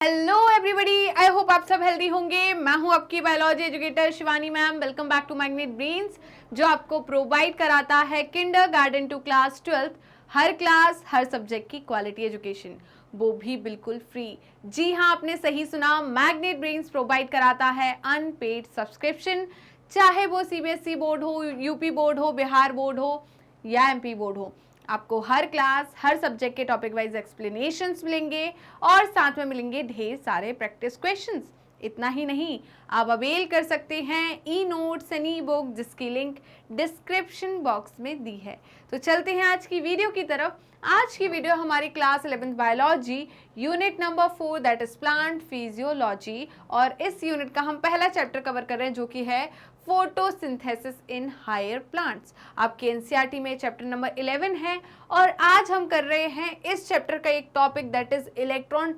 Hello everybody, I hope आप सब healthy होंगे। मैं हूं आपकी biology educator Shivani ma'am. Welcome back to Magnet Brains, जो आपको प्रोवाइड कराता है किंडरगार्टन टू क्लास 12 हर क्लास हर सब्जेक्ट की क्वालिटी एजुकेशन, वो भी बिल्कुल फ्री। जी हाँ, आपने सही सुना, मैग्नेट ब्रेन्स प्रोवाइड कराता है अनपेड सब्सक्रिप्शन, चाहे वो सीबीएसई बोर्ड हो, यूपी बोर्ड हो, बिहार बोर्ड हो या एमपी बोर्ड हो। आपको हर क्लास हर सब्जेक्ट के टॉपिक वाइज एक्सप्लेनेशंस मिलेंगे और साथ में मिलेंगे ढेर सारे प्रैक्टिस क्वेश्चंस। इतना ही नहीं, आप अवेल कर सकते हैं e notes and E book, जिसकी लिंक डिस्क्रिप्शन बॉक्स में दी है। तो चलते हैं आज की वीडियो की तरफ। आज की वीडियो हमारी class 11th biology unit number 4 that is plant physiology, और इस यूनिट का हम पहला चैप्टर कवर कर रहे हैं जो कि है फोटोसिंथेसिस इन हायर प्लांट्स। आपके एनसीईआरटी में चैप्टर नंबर 11 है और आज हम कर रहे हैं इस चैप्टर का एक topic that is electron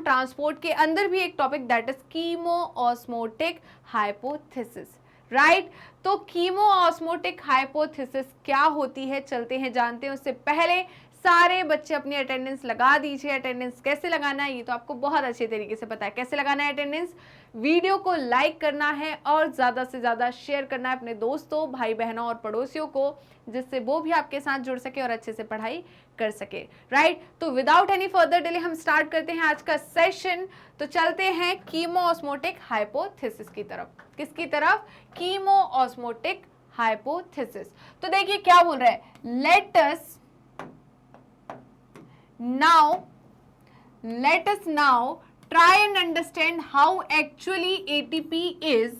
transport के अंदर भी एक topic that is कीमोऑस्मोटिक hypothesis. Right, तो कीमोऑस्मोटिक हाइपोथेसिस क्या होती है, चलते हैं जानते हैं। उससे पहले सारे बच्चे अपनी अटेंडेंस लगा दीजिए। अटेंडेंस कैसे लगाना है ये तो आपको बहुत अच्छे तरीके से पता है। कैसे लगाना है अटेंडेंस? वीडियो को लाइक करना है और ज़्यादा से ज़्यादा शेयर करना है अपने दोस्तों, भाई बहनों और पड़ोसियों को, जिससे वो भी आपके साथ जुड़ सके और अच्छे से पढ़ाई कर सके। राइट, तो विदाउट एनी फर्दर डिले हम स्टार्ट करते हैं आज का सेशन। तो चलते हैं कीमोऑस्मोटिक हाइपोथेसिस की तरफ। किसकी तरफ? कीमोऑस्मोटिक हाइपोथेसिस। तो देखिए क्या बोल रहा है, let us now try and understand how actually ATP is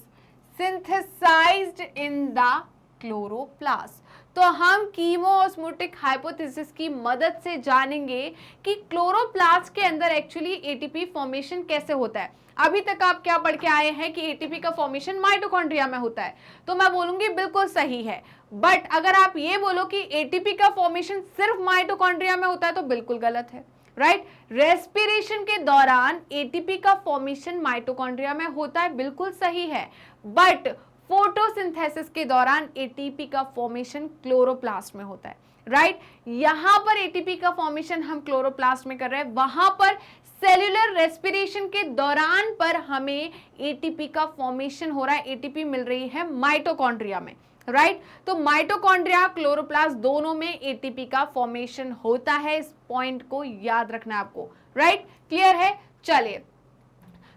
synthesized in the chloroplast। तो हम कीमोऑस्मोटिक हाइपोथेसिस की मदद से जानेंगे कि क्लोरोप्लास्ट के अंदर एक्चुअली एटीपी फॉर्मेशन कैसे होता है। अभी तक आप क्या पढ़ के आए हैं कि एटीपी का फॉर्मेशन माइटोकॉन्ड्रिया में होता है, तो मैं बोलूंगी बिल्कुल सही है। बट अगर आप ये बोलो कि एटीपी का फॉर्मेशन सिर्फ माइटोकॉन्ड्रिया में होता है तो बिल्कुल गलत है। राइट, रेस्पिरेशन के दौरान एटीपी का फॉर्मेशन माइटोकॉन्ड्रिया में होता है, बिल्कुल सही है। बट फोटोसिंथेसिस के दौरान एटीपी का फॉर्मेशन क्लोरोप्लास्ट में होता है। राइट, यहां पर एटीपी का फॉर्मेशन हम क्लोरोप्लास्ट में कर रहे हैं, वहां पर सेल्यूलर रेस्पिरेशन के दौरान पर हमें एटीपी का फॉर्मेशन हो रहा है, एटीपी मिल रही है माइटोकॉन्ड्रिया में। राइट, तो माइटोकॉन्ड्रिया क्लोरोप्लास्ट दोनों में एटीपी का फॉर्मेशन होता है। इस पॉइंट को याद रखना है आपको। राइट, क्लियर है? चलिए,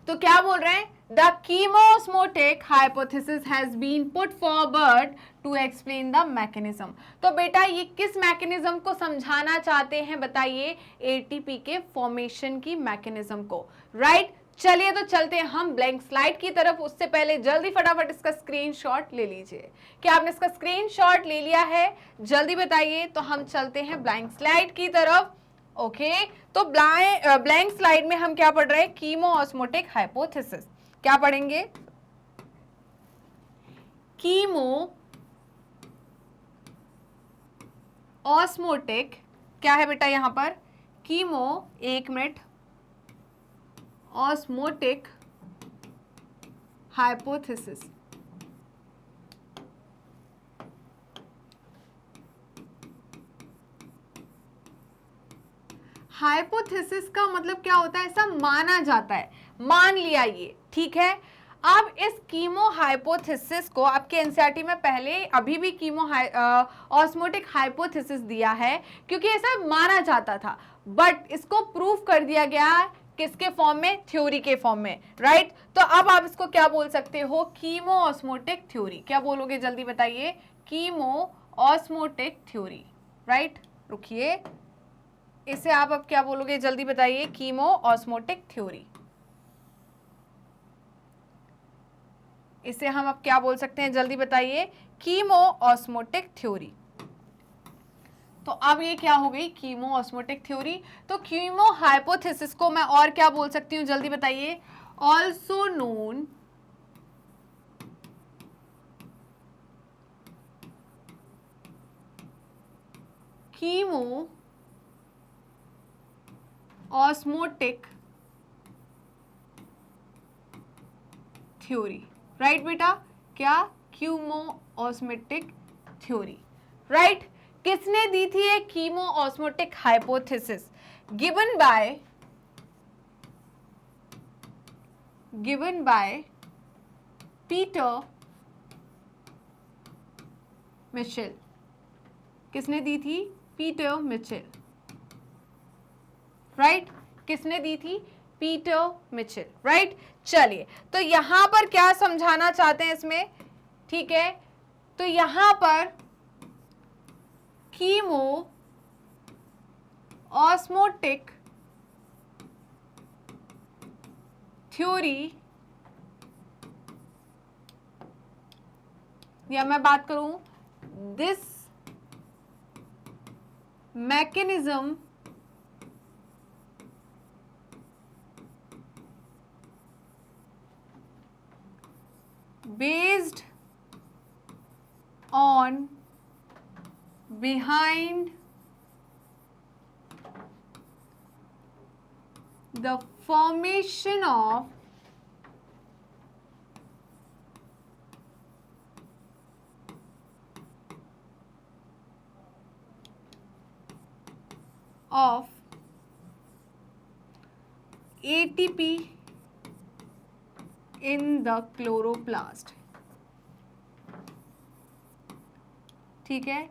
तो क्या बोल रहे हैं, the chemiosmotic hypothesis has been put forward to explain the mechanism. तो बेटा ये किस मैकेनिज्म को समझाना चाहते हैं बताइए? एटीपी के फॉर्मेशन की मैकेनिज्म को। राइट, चलिए तो चलते हैं हम ब्लैंक स्लाइड की तरफ। उससे पहले जल्दी फटाफट इसका स्क्रीनशॉट ले लीजिए। क्या आपने इसका स्क्रीनशॉट ले लिया है? जल्दी बताइए। तो हम चलते हैं ब्लैंक स्लाइड की तरफ। ओके, तो ब्लैंक स्लाइड में हम क्या पढ़ रहे हैं? कीमोऑस्मोटिक हाइपोथेसिस। क्या पढ़ेंगे? कीमोऑस्मोटिक क्या है बेटा यहां पर? कीमो, एक मिनट, ऑस्मोटिक हाइपोथेसिस। हाइपोथेसिस का मतलब क्या होता है? ऐसा माना जाता है, मान लिया ये, ठीक है। अब इस कीमो हाइपोथेसिस को आपके एनसीईआरटी में पहले अभी भी ऑस्मोटिक हाइपोथेसिस दिया है, क्योंकि ऐसा माना जाता था। बट इसको प्रूफ कर दिया गया किसके फॉर्म में? थ्योरी के फॉर्म में। राइट, तो अब आप इसको क्या बोल सकते हो? कीमोऑस्मोटिक थ्योरी। क्या बोलोगे जल्दी बताइए? कीमोऑस्मोटिक थ्योरी। राइट, रुकिए, इसे आप अब क्या बोलोगे जल्दी बताइए? कीमोऑस्मोटिक थ्योरी। इसे हम अब क्या बोल सकते हैं जल्दी बताइए? कीमोऑस्मोटिक थ्योरी। तो अब ये क्या हो गई? कीमोऑस्मोटिक थ्योरी। तो कीमो हाइपोथेसिस को मैं और क्या बोल सकती हूँ जल्दी बताइए? Also known chemo osmotic theory. Right बेटा, क्या? कीमोऑस्मोटिक थ्योरी। राइट, किसने दी थी ये कीमोऑस्मोटिक hypothesis? Given by given by Peter Mitchell. किसने दी थी? Peter Mitchell, right? किसने दी थी? Peter Mitchell, right? चलिए, तो यहां पर क्या समझाना चाहते हैं इसमें, ठीक है? तो यहां पर कीमो ऑस्मोटिक थ्योरी, या मैं बात करूं this mechanism based on behind the formation of ATP in the chloroplast, ठीक है?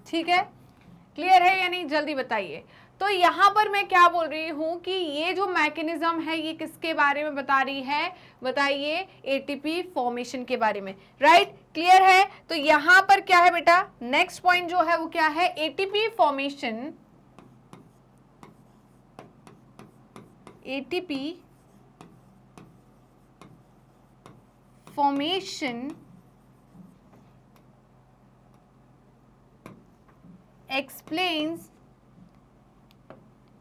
ठीक है, क्लियर है या नहीं, जल्दी बताइए। तो यहां पर मैं क्या बोल रही हूं कि ये जो मैकेनिज्म है ये किसके बारे में बता रही है, बताइए? एटीपी फॉर्मेशन के बारे में, राइट? क्लियर है? तो यहां पर क्या है बेटा, नेक्स्ट पॉइंट जो है वो क्या है? ATP formation, ATP formation explains,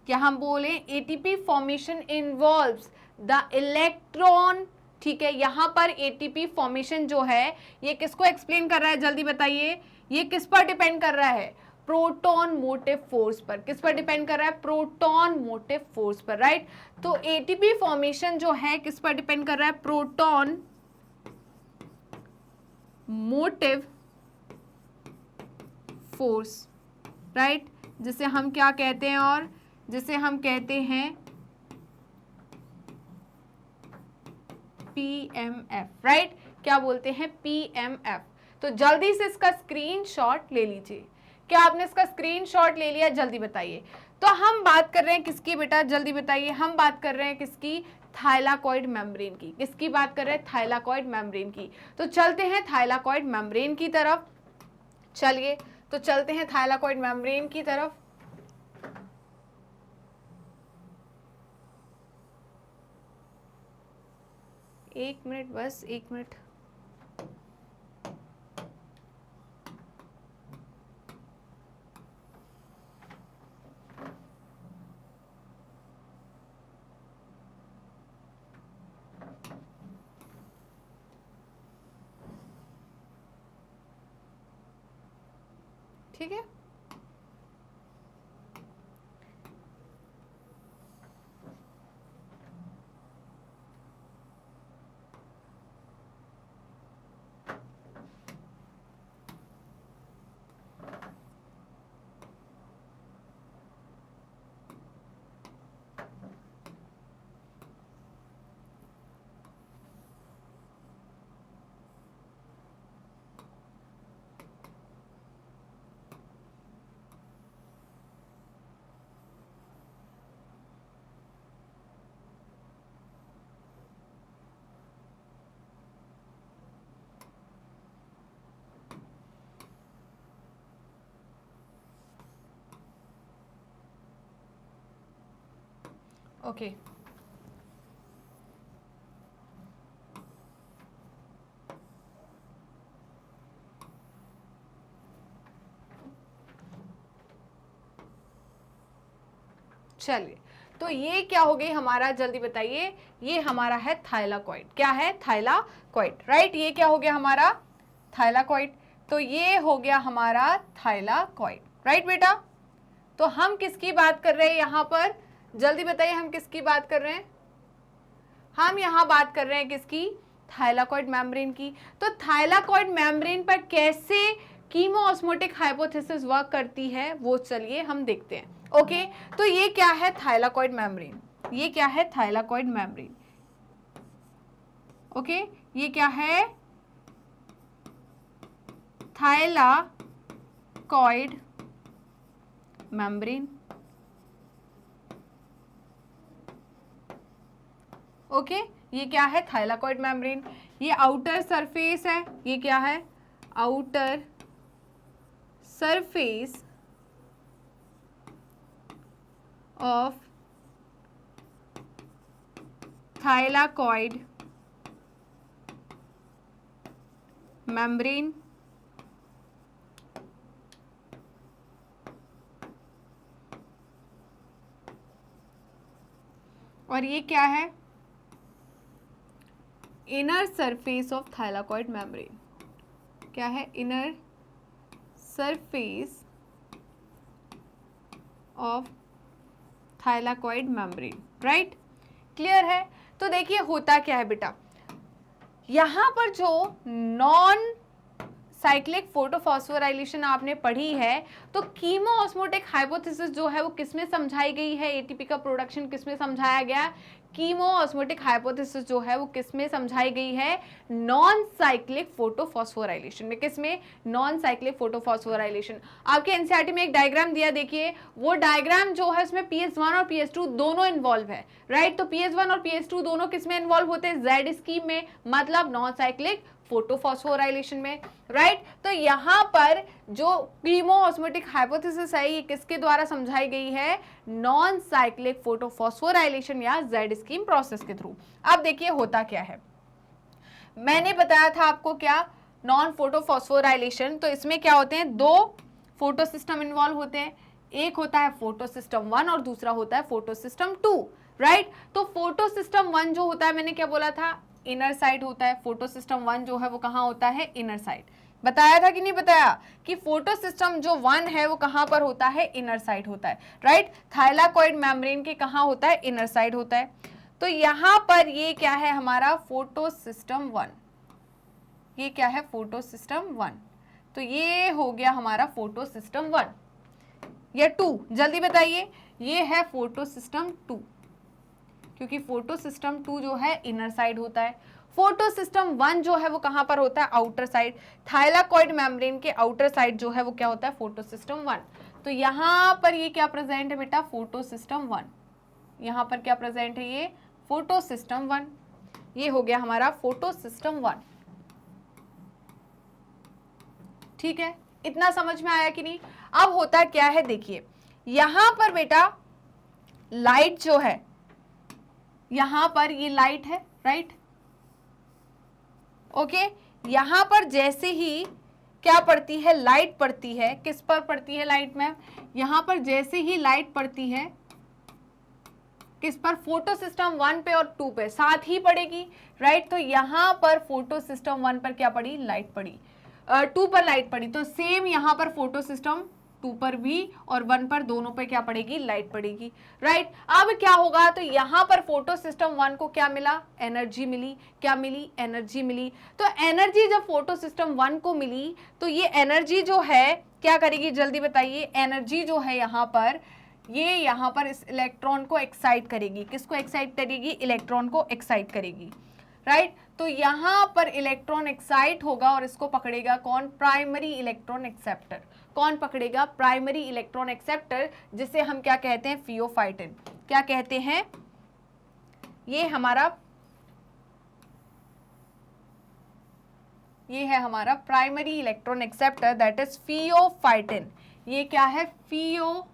क्या हम बोले? ATP formation involves the electron, ठीक है? यहां पर एटीपी फॉर्मेशन जो है ये किसको एक्सप्लेन कर रहा है, जल्दी बताइए? ये किस पर डिपेंड कर रहा है? प्रोटॉन मोटिव फोर्स पर। किस पर डिपेंड कर रहा है? प्रोटॉन मोटिव फोर्स पर, राइट? तो एटीपी फॉर्मेशन जो है किस पर डिपेंड कर रहा है? Proton motive force, right? जिसे हम क्या कहते हैं, और जिसे हम कहते हैं पीएमएफ, राइट? क्या बोलते हैं? पीएमएफ। तो जल्दी से इसका स्क्रीनशॉट ले लीजिए। क्या आपने इसका स्क्रीनशॉट ले लिया? जल्दी बताइए। तो हम बात कर रहे हैं किसकी बेटा, जल्दी बताइए? हम बात कर रहे हैं किसकी? थाइलाकॉइड मेम्ब्रेन की। किसकी बात कर रहे हैं? थाइलाकॉइड मेम्ब्रेन की। तो चलते हैं थाइलाकॉइड मेम्ब्रेन की तरफ। चलिए, तो चलते हैं थाइलाकॉइड मेम्ब्रेन की तरफ। एक मिनट, बस एक मिनट। ठीक है, ओके। चलिए, तो ये क्या हो गई हमारा, जल्दी बताइए, ये हमारा है थाइलाकॉइड। क्या है? Thylakoid, right. ये क्या हो गया हमारा? थाइलाकॉइड। तो ये हो गया हमारा थाइलाकॉइड, राइट बेटा। तो हम किसकी बात कर रहे हैं यहाँ पर, जल्दी बताइए, हम किसकी बात कर रहे हैं? हम यहाँ बात कर रहे हैं किसकी? थाइलाकॉइड मेम्ब्रेन की। तो थाइलाकॉइड मेम्ब्रेन पर कैसे कीमोऑस्मोटिक हाइपोथेसिस वर्क करती है वो चलिए हम देखते हैं। ओके, तो ये क्या है? Thylakoid membrane. ये क्या है? Thylakoid membrane. ओके, ये क्या है? Thylakoid membrane. ओके, ये क्या है? Thylakoid membrane. ये आउटर सरफेस है, ये क्या है? Outer surface of thylakoid membrane. और ये क्या है? Inner surface of thylakoid membrane. क्या है? Inner surface of thylakoid membrane, right. Clear है? तो देखिए होता क्या है बेटा, यहां पर जो नॉन साइक्लिक फोटोफॉस्फोराइलेशन आपने पढ़ी है, तो कीमोऑस्मोटिक हाइपोथेसिस जो है वो किसमें समझाई गई है? एटीपी का प्रोडक्शन किसमें समझाया गया? कीमोऑस्मोटिक हाइपोथेसिस जो है वो किसमें समझाई गई है? नॉन साइक्लिक फोटोफॉस्फोराइलेशन में। किसमें? Non cyclic photophosphorylation. आपके एनसीईआरटी में एक डायग्राम दिया, देखिए वो डायग्राम जो है उसमें PS1 और PS2 दोनों इन्वॉल्व है, राइट। तो PS1 और PS2 दोनों किसमें इन्वॉल्व होते हैं? जेड स्कीम में, मतलब नॉन साइक्लिक फोटोफॉस्फोराइलेशन में, राइट। तो यहाँ पर जो कीमोऑस्मोटिक हाइपोथेसिस है ये किसके द्वारा समझाई गई है? नॉन साइक्लिक फोटोफॉस्फोराइलेशन या जेड स्कीम प्रोसेस के थ्रू। अब देखिए होता क्या है, मैंने बताया था आपको क्या, नॉन फोटोफॉस्फोराइलेशन। तो इसमें क्या होते हैं? दो फोटो सिस्टम इन्वॉल्व होते हैं, एक होता है फोटो सिस्टम 1 और दूसरा होता है फोटो सिस्टम 2, राइट। तो फोटो सिस्टम 1 जो होता है, मैंने क्या बोला था? इनर साइड होता है। फोटो सिस्टम 1 जो है वो कहाँ होता है? Inner side. बताया था कि नहीं बताया कि फोटो सिस्टम जो 1 है वो कहाँ पर होता है? इनर साइड होता है, राइट। थाइलाकॉइड मेम्ब्रेन के कहाँ होता है? इनर साइड होता है। तो यहाँ पर ये क्या है हमारा? Photo system 1। ये क्या है? Photo system 1। तो ये हो गया हमारा फोटो सिस्टम 1 या 2, जल्दी बताइए। ये है फोटो सिस्टम 2, क्योंकि फोटो सिस्टम 2 जो है इनर साइड होता है। फोटो सिस्टम 1 जो है वो कहां पर होता है? Outer side. थाइलाकॉइड मेम्ब्रेन के आउटर साइड जो है वो क्या होता है? Photo system 1। तो यहां पर ये क्या प्रेजेंट है बेटा? Photo system 1। यहां पर क्या प्रेजेंट है? ये फोटो सिस्टम 1। ये हो गया हमारा फोटो सिस्टम 1, ठीक है। इतना समझ में आया कि नहीं? अब होता क्या है, देखिए यहां पर बेटा लाइट जो है, यहां पर ये लाइट है, राइट। ओके, यहां पर जैसे ही क्या पड़ती है? लाइट पड़ती है। किस पर पड़ती है लाइट में? यहां पर जैसे ही लाइट पड़ती है, किस पर? फोटो सिस्टम 1 पे और 2 पे साथ ही पड़ेगी, राइट। तो यहां पर फोटो सिस्टम 1 पर क्या पड़ी? लाइट पड़ी। 2 पर लाइट पड़ी। तो सेम यहां पर फोटो सिस्टम 2 पर भी और 1 पर, दोनों पे क्या पड़ेगी? लाइट पड़ेगी, राइट। अब क्या होगा? तो यहां पर फोटो सिस्टम 1 को क्या मिला? एनर्जी मिली। क्या मिली? एनर्जी मिली। तो एनर्जी जब फोटो सिस्टम 1 को मिली तो ये एनर्जी जो है क्या करेगी? जल्दी बताइए। एनर्जी जो है यहाँ पर, ये यहाँ पर इस इलेक्ट्रॉन को एक्साइट करेगी। किसको एक्साइट करेगी? इलेक्ट्रॉन को एक्साइट करेगी, राइट। तो यहां पर इलेक्ट्रॉन एक्साइट होगा और इसको पकड़ेगा कौन? Primary electron acceptor. कौन पकड़ेगा? प्राइमरी इलेक्ट्रॉन एक्सेप्टर, जिसे हम क्या कहते हैं? फियोफाइटिन। क्या कहते हैं? ये है हमारा primary electron acceptor, that is pheophytin. ये क्या है? Pheophytin,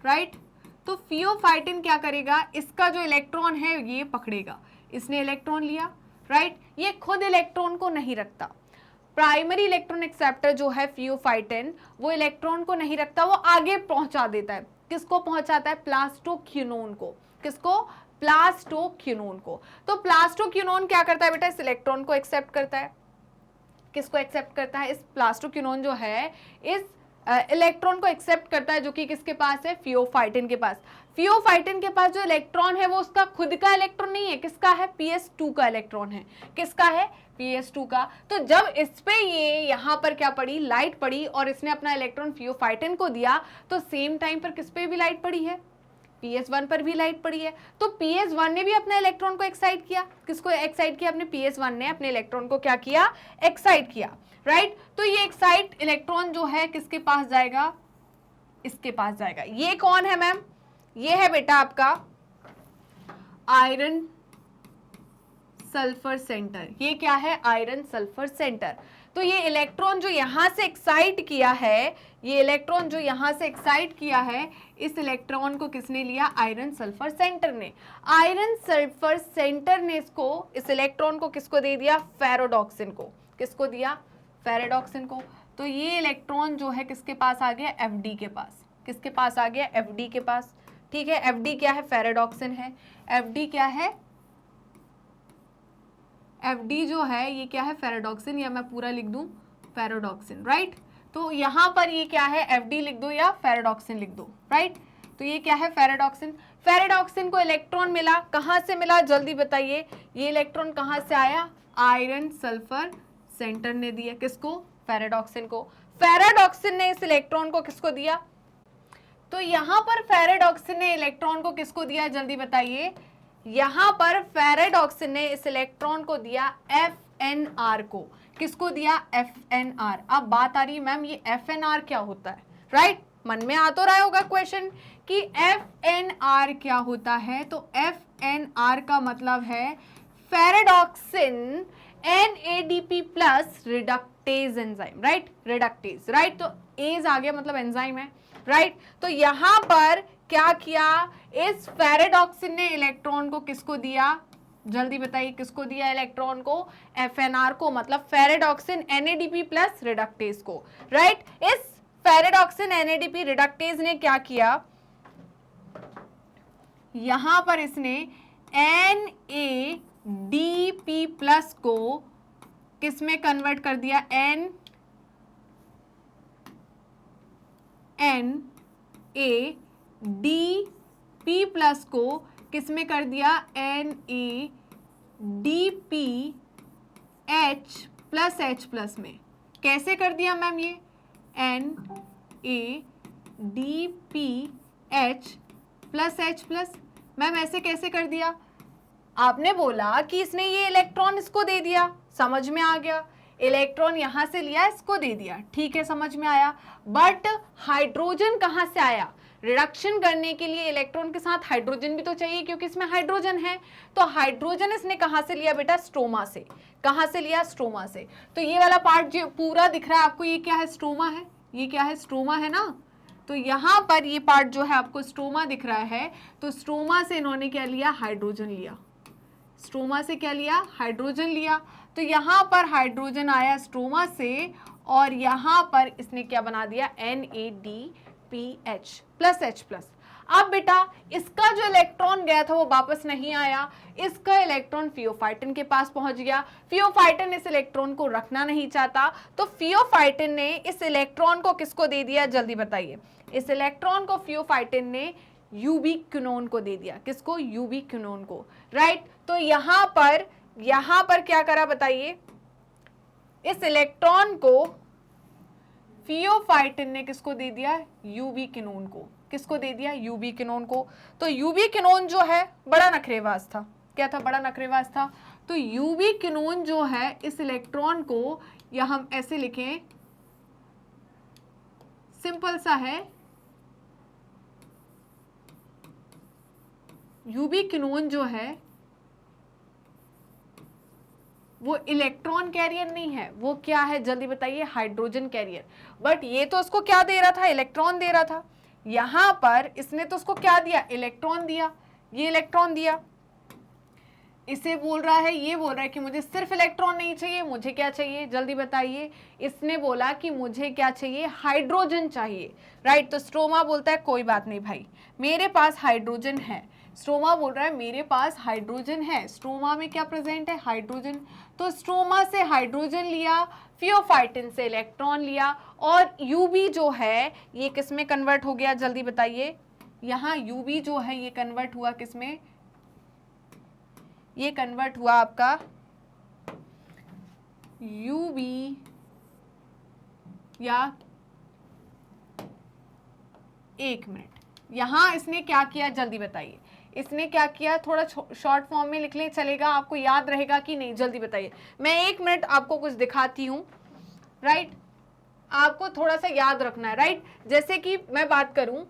right. तो फियोफाइटिन क्या करेगा? इसका जो इलेक्ट्रॉन है ये पकड़ेगा। इसने इलेक्ट्रॉन लिया, राइट। ये खुद इलेक्ट्रॉन को नहीं रखता, प्राइमरी इलेक्ट्रॉन एक्सेप्टर जो है फियोफाइटिन, वो इलेक्ट्रॉन को नहीं रखता, वो आगे पहुंचा देता है। किसको पहुंचाता है? प्लास्टोक्विनोन को। किसको? प्लास्टोक्विनोन को। तो प्लास्टोक्विनोन क्या करता है बेटा? इस इलेक्ट्रॉन को एक्सेप्ट करता है। किसको एक्सेप्ट करता है? इस प्लास्टोक्विनोन जो है इस इलेक्ट्रॉन को एक्सेप्ट करता है, जो कि किसके पास है? फियोफाइटिन के पास। फियोफाइटिन के पास जो इलेक्ट्रॉन है वो उसका खुद का इलेक्ट्रॉन नहीं है। किसका है? PS2 का इलेक्ट्रॉन है। किसका है? PS2 का। तो जब इस पे ये यहाँ पर क्या पड़ी? लाइट पड़ी, और इसने अपना इलेक्ट्रॉन फियोफाइटिन को दिया, तो सेम टाइम पर किस पे भी लाइट पड़ी है? PS1 पर भी लाइट पड़ी है। तो PS1 ने भी अपने इलेक्ट्रॉन को एक्साइट किया। किसको एक्साइट किया? अपने PS1 ने अपने इलेक्ट्रॉन को क्या किया? एक्साइट किया, राइट। तो ये एक्साइट इलेक्ट्रॉन जो है किसके पास जाएगा? इसके पास जाएगा। ये कौन है मैम? ये है बेटा आपका आयरन सल्फर सेंटर। ये क्या है? Iron sulphur centre. तो ये इलेक्ट्रॉन जो यहां से एक्साइट किया है, ये इलेक्ट्रॉन जो यहां से एक्साइट किया है, इस इलेक्ट्रॉन को किसने लिया? आयरन सल्फर सेंटर ने। आयरन सल्फर सेंटर ने इसको, इस इलेक्ट्रॉन को किसको दे दिया? फेरोडॉक्सिन को। किसको दिया? फेरोडॉक्सिन को। तो ये इलेक्ट्रॉन जो है किसके पास आ गया? FD के पास। किसके पास आ गया? FD के पास। ठीक है, FD क्या है? फेरोडॉक्सिन है। FD क्या है? FD जो है ये क्या है? फेरोडॉक्सिन, या मैं पूरा लिख दूं फेरोडॉक्सिन, राइट। तो यहां पर ये क्या है? FD लिख दो या फेरोडॉक्सिन लिख दो, राइट। तो ये क्या है? फेरोडॉक्सिन। फेरोडॉक्सिन को इलेक्ट्रॉन मिला, कहां से मिला? जल्दी बताइए। ये इलेक्ट्रॉन कहां से आया? आयरन सल्फर सेंटर ने दिया। किसको? फेरोडॉक्सिन को। फेरोडॉक्सिन ने इस इलेक्ट्रॉन को किसको दिया? तो यहां पर फेरोडॉक्सिन ने इलेक्ट्रॉन को किसको दिया? जल्दी बताइए। यहां पर फेरोडॉक्सिन ने इस इलेक्ट्रॉन को दिया FNR को। किसको दिया? FNR। अब बात आ रही है मैम ये FNR क्या होता है, राइट। मन में आ तो रहा होगा क्वेश्चन कि FNR क्या होता है। तो FNR का मतलब है फेरोडॉक्सिन NADP plus reductase enzyme, right. Reductase, right. तो एज आ गया मतलब एंजाइम है, राइट। तो यहां पर क्या किया? इस फेरोडॉक्सिन ने इलेक्ट्रॉन को किसको दिया? जल्दी बताइए, किसको दिया इलेक्ट्रॉन को? FNR को, मतलब फेरोडॉक्सिन NADP प्लस रिडक्टेज को, राइट। इस फेरोडॉक्सिन NADP रिडक्टेज ने क्या किया? यहां पर इसने NADP प्लस को किस में कन्वर्ट कर दिया? NADP प्लस को किस में कर दिया? NADPH प्लस H प्लस में। कैसे कर दिया मैम ये? NADPH plus H plus. Ma'am ऐसे कैसे कर दिया? आपने बोला कि इसने ये इलेक्ट्रॉन इसको दे दिया, समझ में आ गया। इलेक्ट्रॉन यहां से लिया, इसको दे दिया, ठीक है, समझ में आया। बट हाइड्रोजन कहां से आया? रिडक्शन करने के लिए इलेक्ट्रॉन के साथ हाइड्रोजन भी तो चाहिए, क्योंकि इसमें हाइड्रोजन है। तो हाइड्रोजन इसने कहां से लिया बेटा? स्ट्रोमा से। कहां से लिया? स्ट्रोमा से। तो ये वाला पार्ट जो पूरा दिख रहा है आपको, ये क्या है? स्ट्रोमा है। ये क्या है? स्ट्रोमा है ना। तो यहां पर ये पार्ट जो है आपको स्ट्रोमा दिख रहा है। तो स्ट्रोमा से इन्होंने क्या लिया? हाइड्रोजन लिया। स्ट्रोमा से क्या लिया? हाइड्रोजन लिया। तो यहां पर हाइड्रोजन आया स्ट्रोमा से, और यहां पर इसने क्या बना दिया? NADPH plus H plus. अब बेटा इसका जो इलेक्ट्रॉन गया था वो वापस नहीं आया, इसका इलेक्ट्रॉन फियोफाइटिन के पास पहुंच गया। फियोफाइटिन इस इलेक्ट्रॉन को रखना नहीं चाहता, तो फियोफाइटिन ने इस इलेक्ट्रॉन को किसको दे दिया? जल्दी बताइए। इस इलेक्ट्रॉन को फियोफाइटिन ने यूबिक्विनोन को दे दिया। किसको? यूबिक्विनोन को, राइट। तो यहां पर क्या करा बताइए? इस इलेक्ट्रॉन को फियोफाइटिन ने किसको दे दिया? यूबिक्विनोन को। किसको दे दिया? यूबिक्विनोन को। तो यूबिक्विनोन जो है बड़ा नखरेबाज था। क्या था? बड़ा नखरेबाज था। तो यूबिक्विनोन जो है इस इलेक्ट्रॉन को, या हम ऐसे लिखें, सिंपल सा है, यूबिक्विनोन जो है वो इलेक्ट्रॉन कैरियर नहीं है, वो क्या है? जल्दी बताइए। Hydrogen career. बट ये तो उसको क्या दे रहा था? इलेक्ट्रॉन दे रहा था। यहां पर इसने तो उसको क्या दिया? इलेक्ट्रॉन दिया। ये इलेक्ट्रॉन दिया। इसे बोल रहा है, ये बोल रहा है कि मुझे सिर्फ इलेक्ट्रॉन नहीं चाहिए, मुझे क्या चाहिए जल्दी बताइए। इसने बोला कि मुझे क्या चाहिए, हाइड्रोजन चाहिए, राइट। तो स्ट्रोमा बोलता है कोई बात नहीं भाई, मेरे पास हाइड्रोजन है। स्ट्रोमा बोल रहा है मेरे पास हाइड्रोजन है, स्ट्रोमा में क्या प्रेजेंट है, हाइड्रोजन। तो स्ट्रोमा से हाइड्रोजन लिया, फियोफाइटिन से इलेक्ट्रॉन लिया, और यूबी जो है ये किस में कन्वर्ट हो गया जल्दी बताइए। यहाँ यूबी जो है ये कन्वर्ट हुआ किस में, ये कन्वर्ट हुआ आपका यूबी या, एक मिनट, यहां इसने क्या किया जल्दी बताइए, इसने क्या किया, थोड़ा शॉर्ट फॉर्म में लिख ले चलेगा, आपको याद रहेगा कि नहीं जल्दी बताइए। मैं 1 मिनट आपको कुछ दिखाती हूं, राइट, आपको थोड़ा सा याद रखना है, राइट। जैसे कि मैं बात करूं,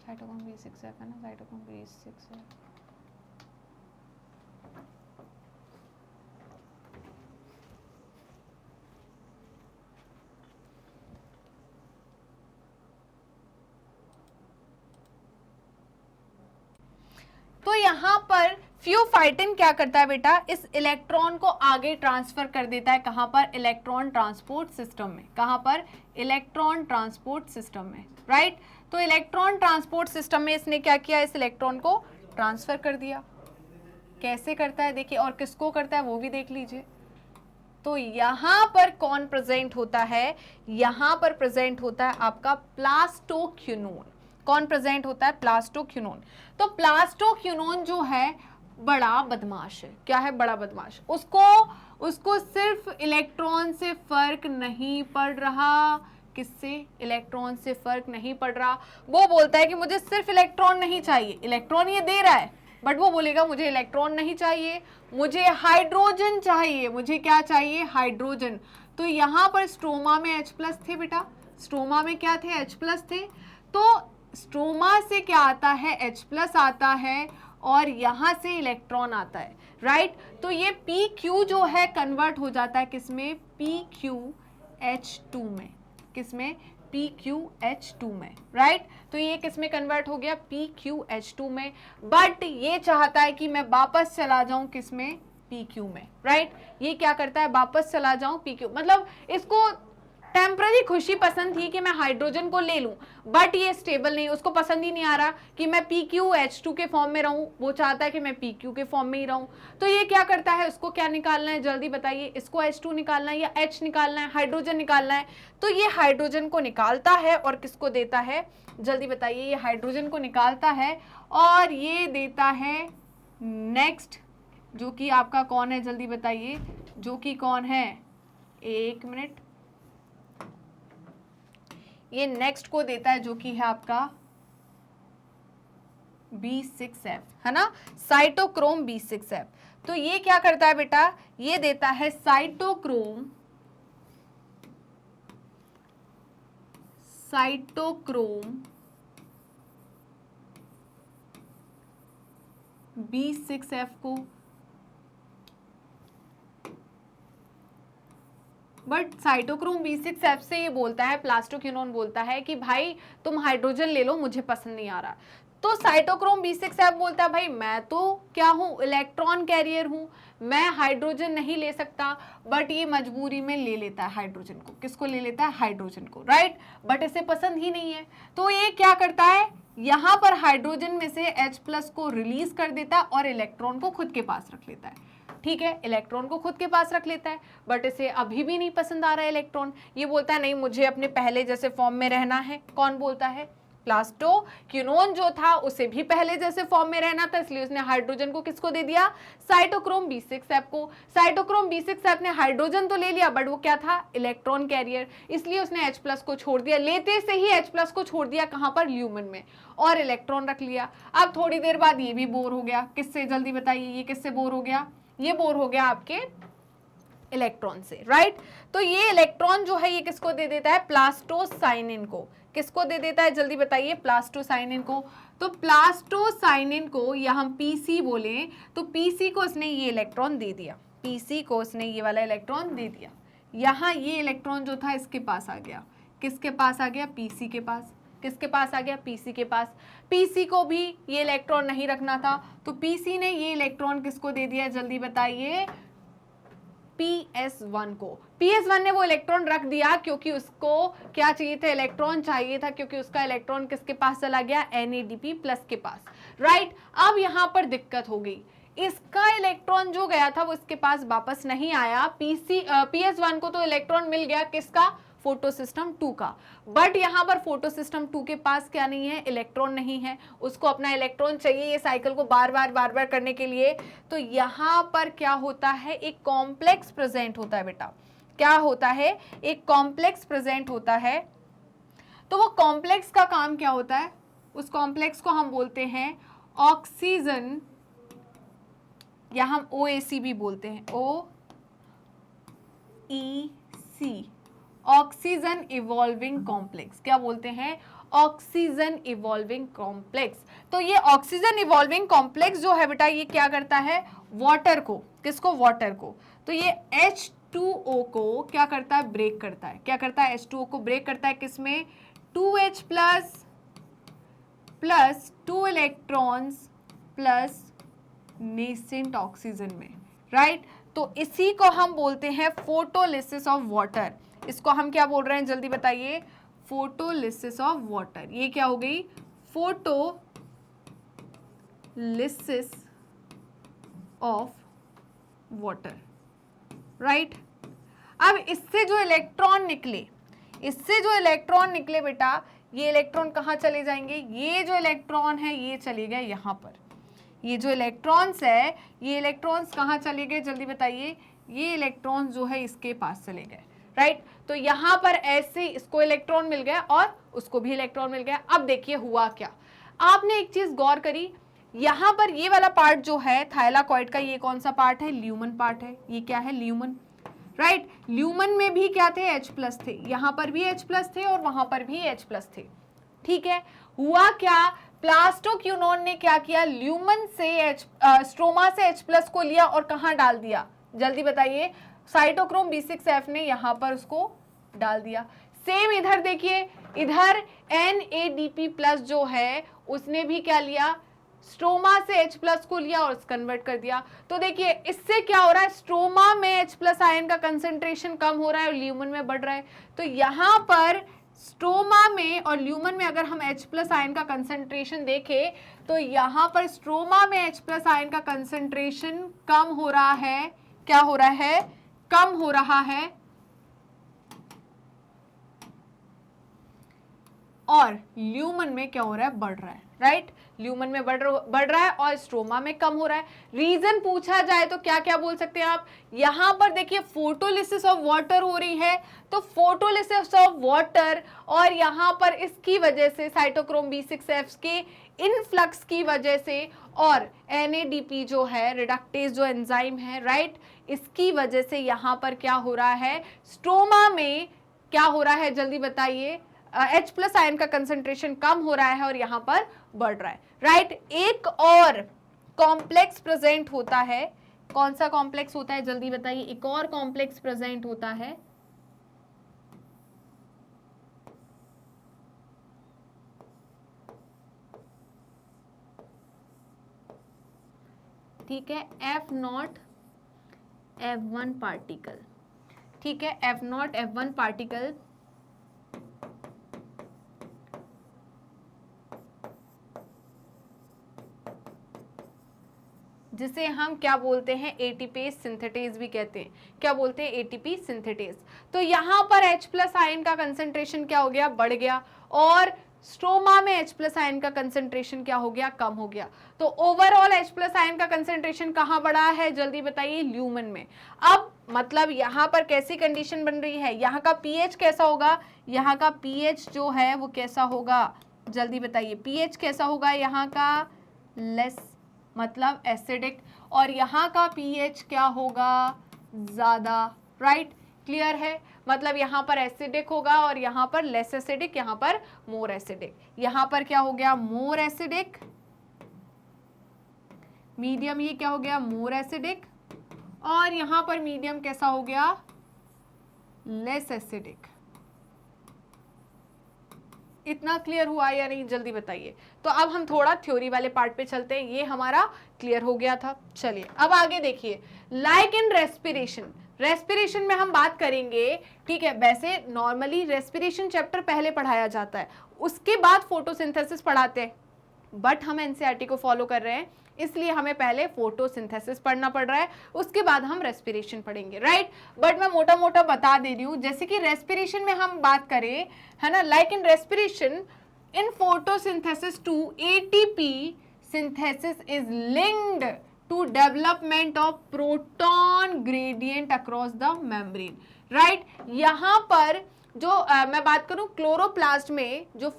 साइटोक्रोम B6F है ना, साइटोक्रोम B6 है। तो यहाँ पर फियोफाइटिन क्या करता है बेटा, इस इलेक्ट्रॉन को आगे ट्रांसफर कर देता है, कहाँ पर, इलेक्ट्रॉन ट्रांसपोर्ट सिस्टम में, कहाँ पर, इलेक्ट्रॉन ट्रांसपोर्ट सिस्टम में, राइट। तो इलेक्ट्रॉन ट्रांसपोर्ट सिस्टम में इसने क्या किया, इस इलेक्ट्रॉन को ट्रांसफर कर दिया। कैसे करता है देखिए, और किसको करता है वो भी देख लीजिए। तो यहां पर कौन प्रेजेंट होता है, यहां पर प्रेजेंट होता है आपका प्लास्टोक्विनोन। कौन प्रेजेंट होता है, प्लास्टोक्विनोन। तो प्लास्टोक्विनोन जो है बड़ा बदमाश है, क्या है, बड़ा बदमाश। उसको सिर्फ इलेक्ट्रॉन से फर्क नहीं पड़ रहा, किससे, इलेक्ट्रॉन से फर्क नहीं पड़ रहा। वो बोलता है कि मुझे सिर्फ इलेक्ट्रॉन नहीं चाहिए, इलेक्ट्रॉन ये दे रहा है, बट वो बोलेगा मुझे इलेक्ट्रॉन नहीं चाहिए, मुझे हाइड्रोजन चाहिए, मुझे क्या चाहिए, हाइड्रोजन। तो यहाँ पर स्ट्रोमा में H+ थे बेटा, स्ट्रोमा में क्या थे, H+ थे। तो स्ट्रोमा से क्या आता है, H+ आता है, और यहाँ से इलेक्ट्रॉन आता है, राइट। तो ये PQ जो है कन्वर्ट हो जाता है किसमें, PQH2 में, किसमें, PQH2 में, राइट। तो ये किसमें कन्वर्ट हो गया, PQH2 में। बट ये चाहता है कि मैं वापस चला जाऊं किसमें, PQ में, राइट। ये क्या करता है, वापस चला जाऊं PQ, मतलब इसको टेम्पररी खुशी पसंद थी कि मैं हाइड्रोजन को ले लूं, बट ये स्टेबल नहीं, उसको पसंद ही नहीं आ रहा कि मैं PQH2 के फॉर्म में रहूं, वो चाहता है कि मैं PQ के फॉर्म में ही रहूं। तो ये क्या करता है, उसको क्या निकालना है जल्दी बताइए, इसको H2 निकालना है या H निकालना है, हाइड्रोजन निकालना है। तो ये हाइड्रोजन को निकालता है और किसको देता है जल्दी बताइए, ये हाइड्रोजन को निकालता है और ये देता है नेक्स्ट, जो कि आपका कौन है जल्दी बताइए, जो कि कौन है, 1 मिनट, ये नेक्स्ट को देता है जो कि है आपका B6F, है ना, साइटोक्रोम B6F। तो ये क्या करता है बेटा, ये देता है साइटोक्रोम B6F को। बट साइटोक्रोम B6F से ये बोलता है, प्लास्टोक्विनोन बोलता है कि भाई तुम हाइड्रोजन ले लो, मुझे पसंद नहीं आ रहा। तो साइटोक्रोम B6F बोलता है भाई मैं तो क्या हूँ, इलेक्ट्रॉन कैरियर हूँ, मैं हाइड्रोजन नहीं ले सकता, बट ये मजबूरी में ले लेता है हाइड्रोजन को। किसको ले लेता है, हाइड्रोजन को, राइट। बट इसे पसंद ही नहीं है, तो ये क्या करता है, यहाँ पर हाइड्रोजन में से H+ को रिलीज कर देता है और इलेक्ट्रॉन को खुद के पास रख लेता है। ठीक है, इलेक्ट्रॉन को खुद के पास रख लेता है, बट इसे अभी भी नहीं पसंद आ रहा है इलेक्ट्रॉन, ये बोलता है नहीं मुझे अपने पहले जैसे फॉर्म में रहना है। कौन बोलता है? प्लास्टोक्विनोन जो था उसे भी पहले जैसे फॉर्म में रहना था, इसलिए उसने हाइड्रोजन को किसको दे दिया? साइटोक्रोम B6F को। साइटोक्रोम B6F ने हाइड्रोजन तो ले लिया, बट वो क्या था? इलेक्ट्रॉन कैरियर, इसलिए उसने H+ को छोड़ दिया, लेते से ही H+ को छोड़ दिया, कहां पर? ल्यूमन में, और इलेक्ट्रॉन रख लिया। अब थोड़ी देर बाद ये भी बोर हो गया, किससे? जल्दी बताइए, ये किससे बोर हो गया? ये बोर हो गया आपके इलेक्ट्रॉन से, राइट। तो ये इलेक्ट्रॉन जो है ये किसको दे देता है? प्लास्टोसाइनिन को। किसको दे देता है? जल्दी बताइए, प्लास्टोसाइनिन को। तो प्लास्टोसाइनिन को, या हम पीसी बोले तो पीसी को उसने ये इलेक्ट्रॉन दे दिया, पीसी को उसने ये वाला इलेक्ट्रॉन दे दिया। यहाँ ये इलेक्ट्रॉन जो था इसके पास आ गया, किसके पास आ गया? पीसी के पास। किसके पास आ गया? पीसी के पास। पीसी को भी ये इलेक्ट्रॉन नहीं रखना था, तो पीसी ने ये इलेक्ट्रॉन किसको दे दिया? जल्दी बताइए, PS1 को। PS1 ने वो इलेक्ट्रॉन रख दिया क्योंकि उसको क्या चाहिए था? इलेक्ट्रॉन चाहिए था, क्योंकि उसका इलेक्ट्रॉन किसके पास चला गया? NADP+ के पास, राइट। अब यहां पर दिक्कत हो गई, इसका इलेक्ट्रॉन जो गया था वो इसके पास वापस नहीं आया। PS1 को तो इलेक्ट्रॉन मिल गया, किसका? फोटोसिस्टम 2 का, बट यहां पर फोटोसिस्टम 2 के पास क्या नहीं है? इलेक्ट्रॉन नहीं है, उसको अपना इलेक्ट्रॉन चाहिए ये साइकिल को बार बार करने के लिए। तो यहां पर क्या होता है? एक कॉम्प्लेक्स प्रेजेंट होता है बेटा। क्या होता है? एक कॉम्प्लेक्स प्रेजेंट होता है। तो वो कॉम्प्लेक्स का काम क्या होता है? उस कॉम्प्लेक्स को हम बोलते हैं ऑक्सीजन, या हम OAC भी बोलते हैं, OEC, ऑक्सीजन इवॉल्विंग कॉम्प्लेक्स। क्या बोलते हैं? Oxygen evolving complex. तो ये ऑक्सीजन इवॉल्विंग कॉम्प्लेक्स जो है बेटा, ये क्या करता है? वाटर को, किसको? वाटर को। तो ये H2O को क्या करता है? ब्रेक करता है। क्या करता है? H2O को ब्रेक करता है, किसमें? 2H+ plus 2 electrons plus nascent oxygen में, राइट। तो इसी को हम बोलते हैं फोटोलिसिस ऑफ वाटर। इसको हम क्या बोल रहे हैं? जल्दी बताइए, फोटोलिसिस ऑफ वाटर। ये क्या हो गई? Photolysis of water, right. अब इससे जो इलेक्ट्रॉन निकले, इससे जो इलेक्ट्रॉन निकले बेटा, ये इलेक्ट्रॉन कहाँ चले जाएंगे? ये जो इलेक्ट्रॉन है ये चले गए यहाँ पर। ये जो इलेक्ट्रॉन्स है, ये इलेक्ट्रॉन्स कहाँ चले गए? जल्दी बताइए। ये इलेक्ट्रॉन्स जो है इसके पास चले गए, राइट। तो यहाँ पर ऐसे इसको इलेक्ट्रॉन मिल गया और उसको भी इलेक्ट्रॉन मिल गया। अब देखिए हुआ क्या, आपने एक चीज गौर करी, यहाँ पर ये वाला पार्ट जो है थाइलाकॉइड का, ये कौन सा पार्ट है? ल्यूमन पार्ट है। ये क्या है? Lumen, right. ल्यूमन में भी क्या थे? H+ थे, यहाँ पर भी H+ थे और वहां पर भी H+ थे, ठीक है। हुआ क्या? प्लास्टोक्विनोन ने क्या किया? ल्यूमन से स्ट्रोमा से H+ को लिया और कहाँ डाल दिया? जल्दी बताइए। साइटोक्रोम B6F ने यहाँ पर उसको डाल दिया। सेम इधर देखिए, इधर NADP+ जो है उसने भी क्या लिया? स्ट्रोमा से H+ को लिया और कन्वर्ट कर दिया। तो देखिए इससे क्या हो रहा है? स्ट्रोमा में H+ आयन का कंसेंट्रेशन कम हो रहा है और ल्यूमन में बढ़ रहा है। तो यहाँ पर स्ट्रोमा में और ल्यूमन में अगर हम H+ आयन का कंसेंट्रेशन देखें, तो यहाँ पर स्ट्रोमा में H+ आयन का कंसेंट्रेशन कम हो रहा है। क्या हो रहा है? कम हो रहा है। और ल्यूमन में क्या हो रहा है? बढ़ रहा है, राइट। ल्यूमन में बढ़ रहा है और स्ट्रोमा में कम हो रहा है। रीजन पूछा जाए तो क्या क्या बोल सकते हैं आप? यहां पर देखिए फोटोलिसिस ऑफ वाटर हो रही है, तो फोटोलिसिस ऑफ वाटर, और यहां पर इसकी वजह से साइटोक्रोम B6F के इनफ्लक्स की वजह से, और NADP जो है रिडक्टेज जो एंजाइम है, राइट, इसकी वजह से यहां पर क्या हो रहा है? स्ट्रोमा में क्या हो रहा है? जल्दी बताइए। H+ आयन का कंसेंट्रेशन कम हो रहा है और यहां पर बढ़ रहा है, राइट। एक और कॉम्प्लेक्स प्रेजेंट होता है। कौन सा कॉम्प्लेक्स होता है? जल्दी बताइए। एक और कॉम्प्लेक्स प्रेजेंट होता है, ठीक है, F0 F1 पार्टिकल, ठीक है, F0 F1 पार्टिकल। जिसे हम क्या बोलते हैं, एटीपेज सिंथेटेज भी कहते हैं। क्या बोलते हैं, एटीपी सिंथेटेज। तो यहाँ पर H प्लस आयन का कंसंट्रेशन क्या हो गया, बढ़ गया, और स्ट्रोमा में H प्लस आयन का कंसंट्रेशन क्या हो गया, कम हो गया। तो ओवरऑल H प्लस आयन का कंसंट्रेशन कहाँ बढ़ा है, जल्दी बताइए, ल्यूमेन में। अब मतलब यहाँ पर कैसी कंडीशन बन रही है, यहाँ का पीएच कैसा होगा, यहाँ का पीएच जो है वो कैसा होगा, जल्दी बताइए, पीएच कैसा होगा यहाँ का, लेस, मतलब एसिडिक, और यहाँ का पीएच क्या होगा, ज्यादा, राइट, क्लियर है। मतलब यहाँ पर एसिडिक होगा और यहाँ पर लेस एसिडिक, यहाँ पर मोर एसिडिक। यहाँ पर क्या हो गया, मोर एसिडिक, मीडियम ये क्या हो गया, मोर एसिडिक, और यहाँ पर मीडियम कैसा हो गया, लेस एसिडिक। इतना क्लियर हुआ या नहीं, जल्दी बताइए। तो अब हम थोड़ा थ्योरी वाले पार्ट पे चलते हैं, ये हमारा क्लियर हो गया था। चलिए अब आगे देखिए, लाइक इन रेस्पिरेशन, रेस्पिरेशन में हम बात करेंगे, ठीक है। वैसे नॉर्मली रेस्पिरेशन चैप्टर पहले पढ़ाया जाता है, उसके बाद फोटोसिंथेसिस पढ़ाते हैं, बट हम एनसीईआरटी को फॉलो कर रहे हैं, इसलिए हमें पहले फोटोसिंथेसिस पढ़ना पड़ रहा है, उसके बाद हम रेस्पिरेशन पढ़ेंगे, राइट। बट मैं मोटा मोटा बता दे रही हूँ, जैसे कि रेस्पिरेशन में हम बात करें, है ना, like in respiration, in photosynthesis too ATP synthesis is linked to development of proton gradient across the membrane, right। यहाँ पर जो मैं बात करूं क्लोरोप्लास्ट में जो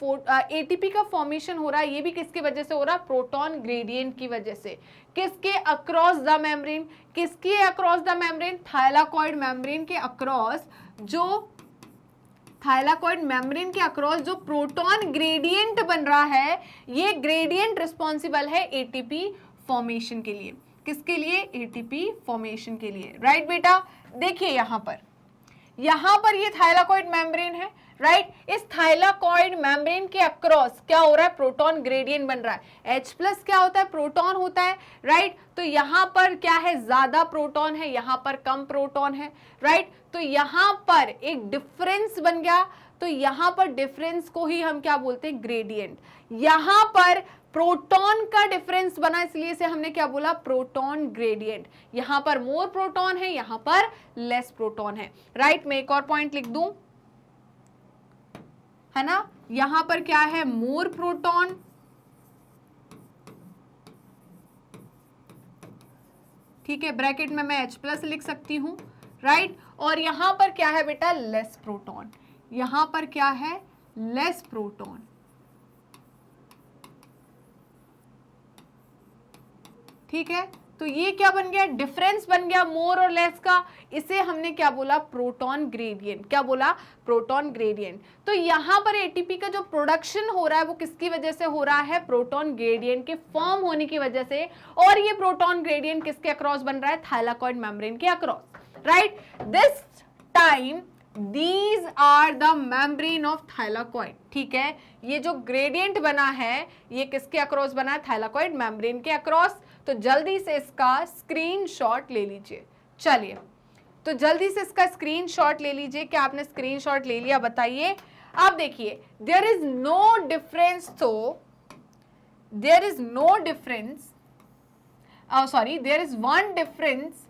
एटीपी का फॉर्मेशन हो रहा है, ये भी किसकी वजह से हो रहा है, प्रोटॉन ग्रेडियंट की वजह से। किसके अक्रॉस द मेम्ब्रेन, किसके across the membrane, thylakoid membrane के अक्रॉस, जो थाइलाकॉइड मेम्ब्रेन के अक्रॉस जो प्रोटॉन ग्रेडियंट बन रहा है, ये ग्रेडियंट रिस्पॉन्सिबल है एटीपी फॉर्मेशन के लिए। किसके लिए, एटीपी फॉर्मेशन के लिए, राइट बेटा। देखिए यहाँ पर ये थाइलाकॉइड मेम्ब्रेन है, राइट। इस थाइलाकॉइड मेम्ब्रेन के अक्रॉस क्या हो रहा है, प्रोटॉन ग्रेडियंट बन रहा है। H प्लस क्या होता है, प्रोटॉन होता है, राइट। तो यहाँ पर क्या है, ज्यादा प्रोटॉन है, यहाँ पर कम प्रोटॉन है, राइट। तो यहाँ पर एक डिफरेंस बन गया, तो यहाँ पर डिफरेंस को ही हम क्या बोलते हैं, ग्रेडियंट। यहाँ पर प्रोटॉन का डिफरेंस बना, इसलिए से हमने क्या बोला, प्रोटॉन ग्रेडियंट। यहां पर मोर प्रोटॉन है, यहां पर लेस प्रोटॉन है, राइट। मैं एक और पॉइंट लिख दूं, है ना, यहां पर क्या है, मोर प्रोटॉन, ठीक है, ब्रैकेट में मैं H प्लस लिख सकती हूं, राइट। और यहां पर क्या है बेटा, लेस प्रोटॉन, यहां पर क्या है, लेस प्रोटॉन, ठीक है। तो ये क्या बन गया, डिफरेंस बन गया मोर और लेस का, इसे हमने क्या बोला, प्रोटॉन ग्रेडियंट। क्या बोला, प्रोटॉन ग्रेडियंट। तो यहाँ पर एटीपी का जो प्रोडक्शन हो रहा है वो किसकी वजह से हो रहा है, प्रोटॉन ग्रेडियंट के फॉर्म होने की वजह से। और ये प्रोटॉन ग्रेडियंट किसके अक्रॉस बन रहा है, थाइलाकॉइड मेम्ब्रेन के across, right. This time These are the membrane of thylakoid, ठीक है। ये जो ग्रेडियंट बना है ये किसके अक्रॉस बना है, थाइलाकॉइड मेम्ब्रेन के अक्रॉस। तो जल्दी से इसका स्क्रीनशॉट ले लीजिए। चलिए, तो जल्दी से इसका स्क्रीनशॉट ले लीजिए। क्या आपने स्क्रीनशॉट ले लिया, बताइए। अब देखिए, देयर इज नो डिफरेंस, तो there is no difference, sorry, there is one difference,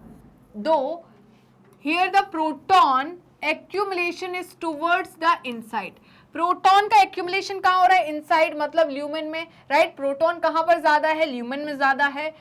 though here the proton accumulation is towards the inside. Proton का एक्यूमुलेशन कहाँ हो रहा है, इनसाइड, मतलब ल्यूमेन में, राइट। प्रोटॉन कहाँ पर ज्यादा है, ल्यूमेन में ज्यादा है,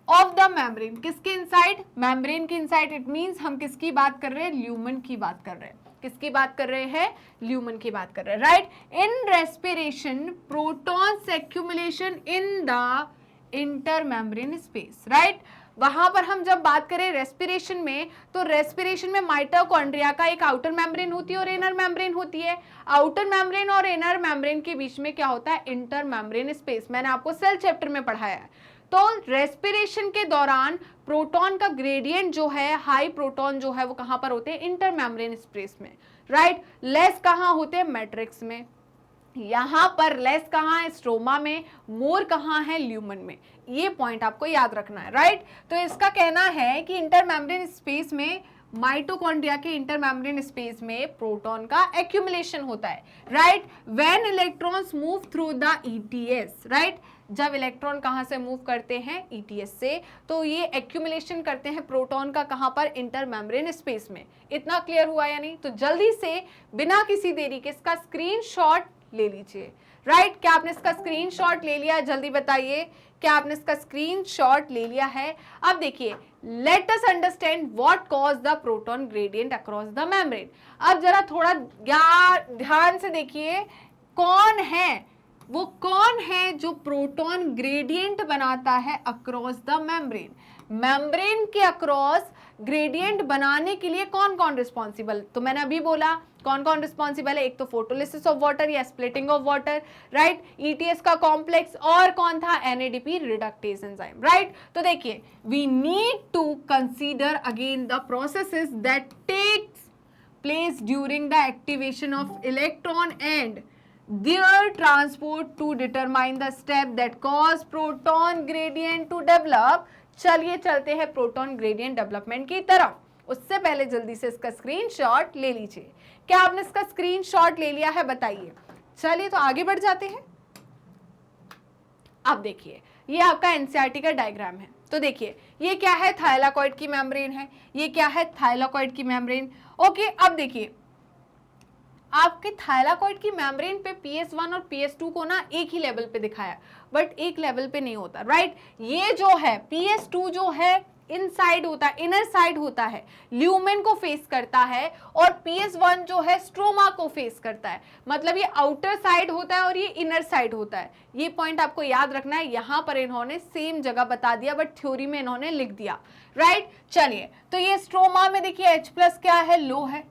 ऑफ द मेम्ब्रेन, किसके इनसाइड, मेम्ब्रेन के इनसाइड। इट मींस हम किसकी बात कर रहे हैं, ल्यूमेन की बात कर रहे हैं। किसकी बात कर रहे हैं, ल्यूमेन की बात कर रहे हैं, right. In respiration protons accumulation in the inter membrane space, right. वहां पर हम जब बात करें रेस्पिरेशन में, तो रेस्पिरेशन में माइटोकॉन्ड्रिया का एक आउटर मेम्ब्रेन होती है और इनर मेम्ब्रेन होती है। आउटर मेम्ब्रेन और इनर मेम्ब्रेन के बीच में क्या होता है, इंटर मेम्ब्रेन स्पेस। मैंने आपको सेल चैप्टर में पढ़ाया है। तो रेस्पिरेशन के दौरान प्रोटॉन का ग्रेडियंट जो है, हाई प्रोटॉन जो है वो कहां पर होते हैं, इंटर मेम्ब्रेन स्पेस में, राइट। लेस कहां होते हैं, मैट्रिक्स में। यहां पर लेस कहां है, स्ट्रोमा में। मोर कहां है, ल्यूमेन में। ये पॉइंट आपको याद रखना है, राइट। तो इसका कहना है कि इंटरमेम्ब्रेन स्पेस में, माइटोकॉन्ड्रिया के इंटरमेम्ब्रेन स्पेस में प्रोटॉन का एक्यूमुलेशन होता है, right. When electrons move through the ETS, right. जब इलेक्ट्रॉन कहाँ से मूव करते हैं, ETS से, तो ये एक्यूमुलेशन करते हैं प्रोटॉन का कहाँ पर, इंटर मेम्ब्रेन स्पेस में। इतना क्लियर हुआ या नहीं? तो जल्दी से बिना किसी देरी के इसका स्क्रीनशॉट ले लीजिए। राइट, क्या आपने इसका स्क्रीनशॉट ले लिया? जल्दी बताइए, क्या आपने इसका स्क्रीनशॉट ले लिया है? अब देखिए, let us understand what cause the proton gradient across the membrane. अब जरा थोड़ा ध्यान से देखिए, कौन है वो, कौन है जो प्रोटॉन ग्रेडियंट बनाता है अक्रॉस द मेम्ब्रेन? मेम्ब्रेन के अक्रॉस ग्रेडियंट बनाने के लिए कौन कौन रिस्पॉन्सिबल? तो मैंने अभी बोला कौन कौन रिस्पॉन्सिबल है, एक तो फोटोलिसिस ऑफ वाटर या splitting of water, right, ETS का कॉम्प्लेक्स, और कौन था, NADP रिडक्टेज एंजाइम, राइट। तो देखिए, we need to consider again the processes that takes place during the activation of electron and their transport to determine the step that cause proton gradient to develop। चलिए चलते हैं proton gradient development की तरफ। उससे पहले जल्दी से इसका स्क्रीनशॉट ले लीजिए। क्या आपने इसका स्क्रीनशॉट ले लिया है? बताइए। चलिए तो आगे बढ़ जाते हैं। अब देखिए, ये आपका एनसीईआरटी का डायग्राम है। तो देखिए, ये क्या है, थाइलाकॉइड की मेम्ब्रेन है। ये क्या है, थाइलाकॉइड की मेम्ब्रेन। ओके, अब देखिए, आपके थाइलाकॉइड की मेम्ब्रेन पे PS1 और PS2 को ना एक ही लेवल पे दिखाया, बट एक लेवल पे नहीं होता, राइट। ये जो है PS2 जो है इनसाइड होता है, इनर साइड होता है, ल्यूमेन को फेस करता है, और PS1 जो है स्ट्रोमा को फेस करता है। मतलब ये आउटर साइड होता है और ये इनर साइड होता है। ये पॉइंट आपको याद रखना है। यहाँ पर इन्होंने सेम जगह बता दिया, बट थ्योरी में इन्होंने लिख दिया, राइट। चलिए, तो ये स्ट्रोमा में देखिए H+ क्या है, लो है,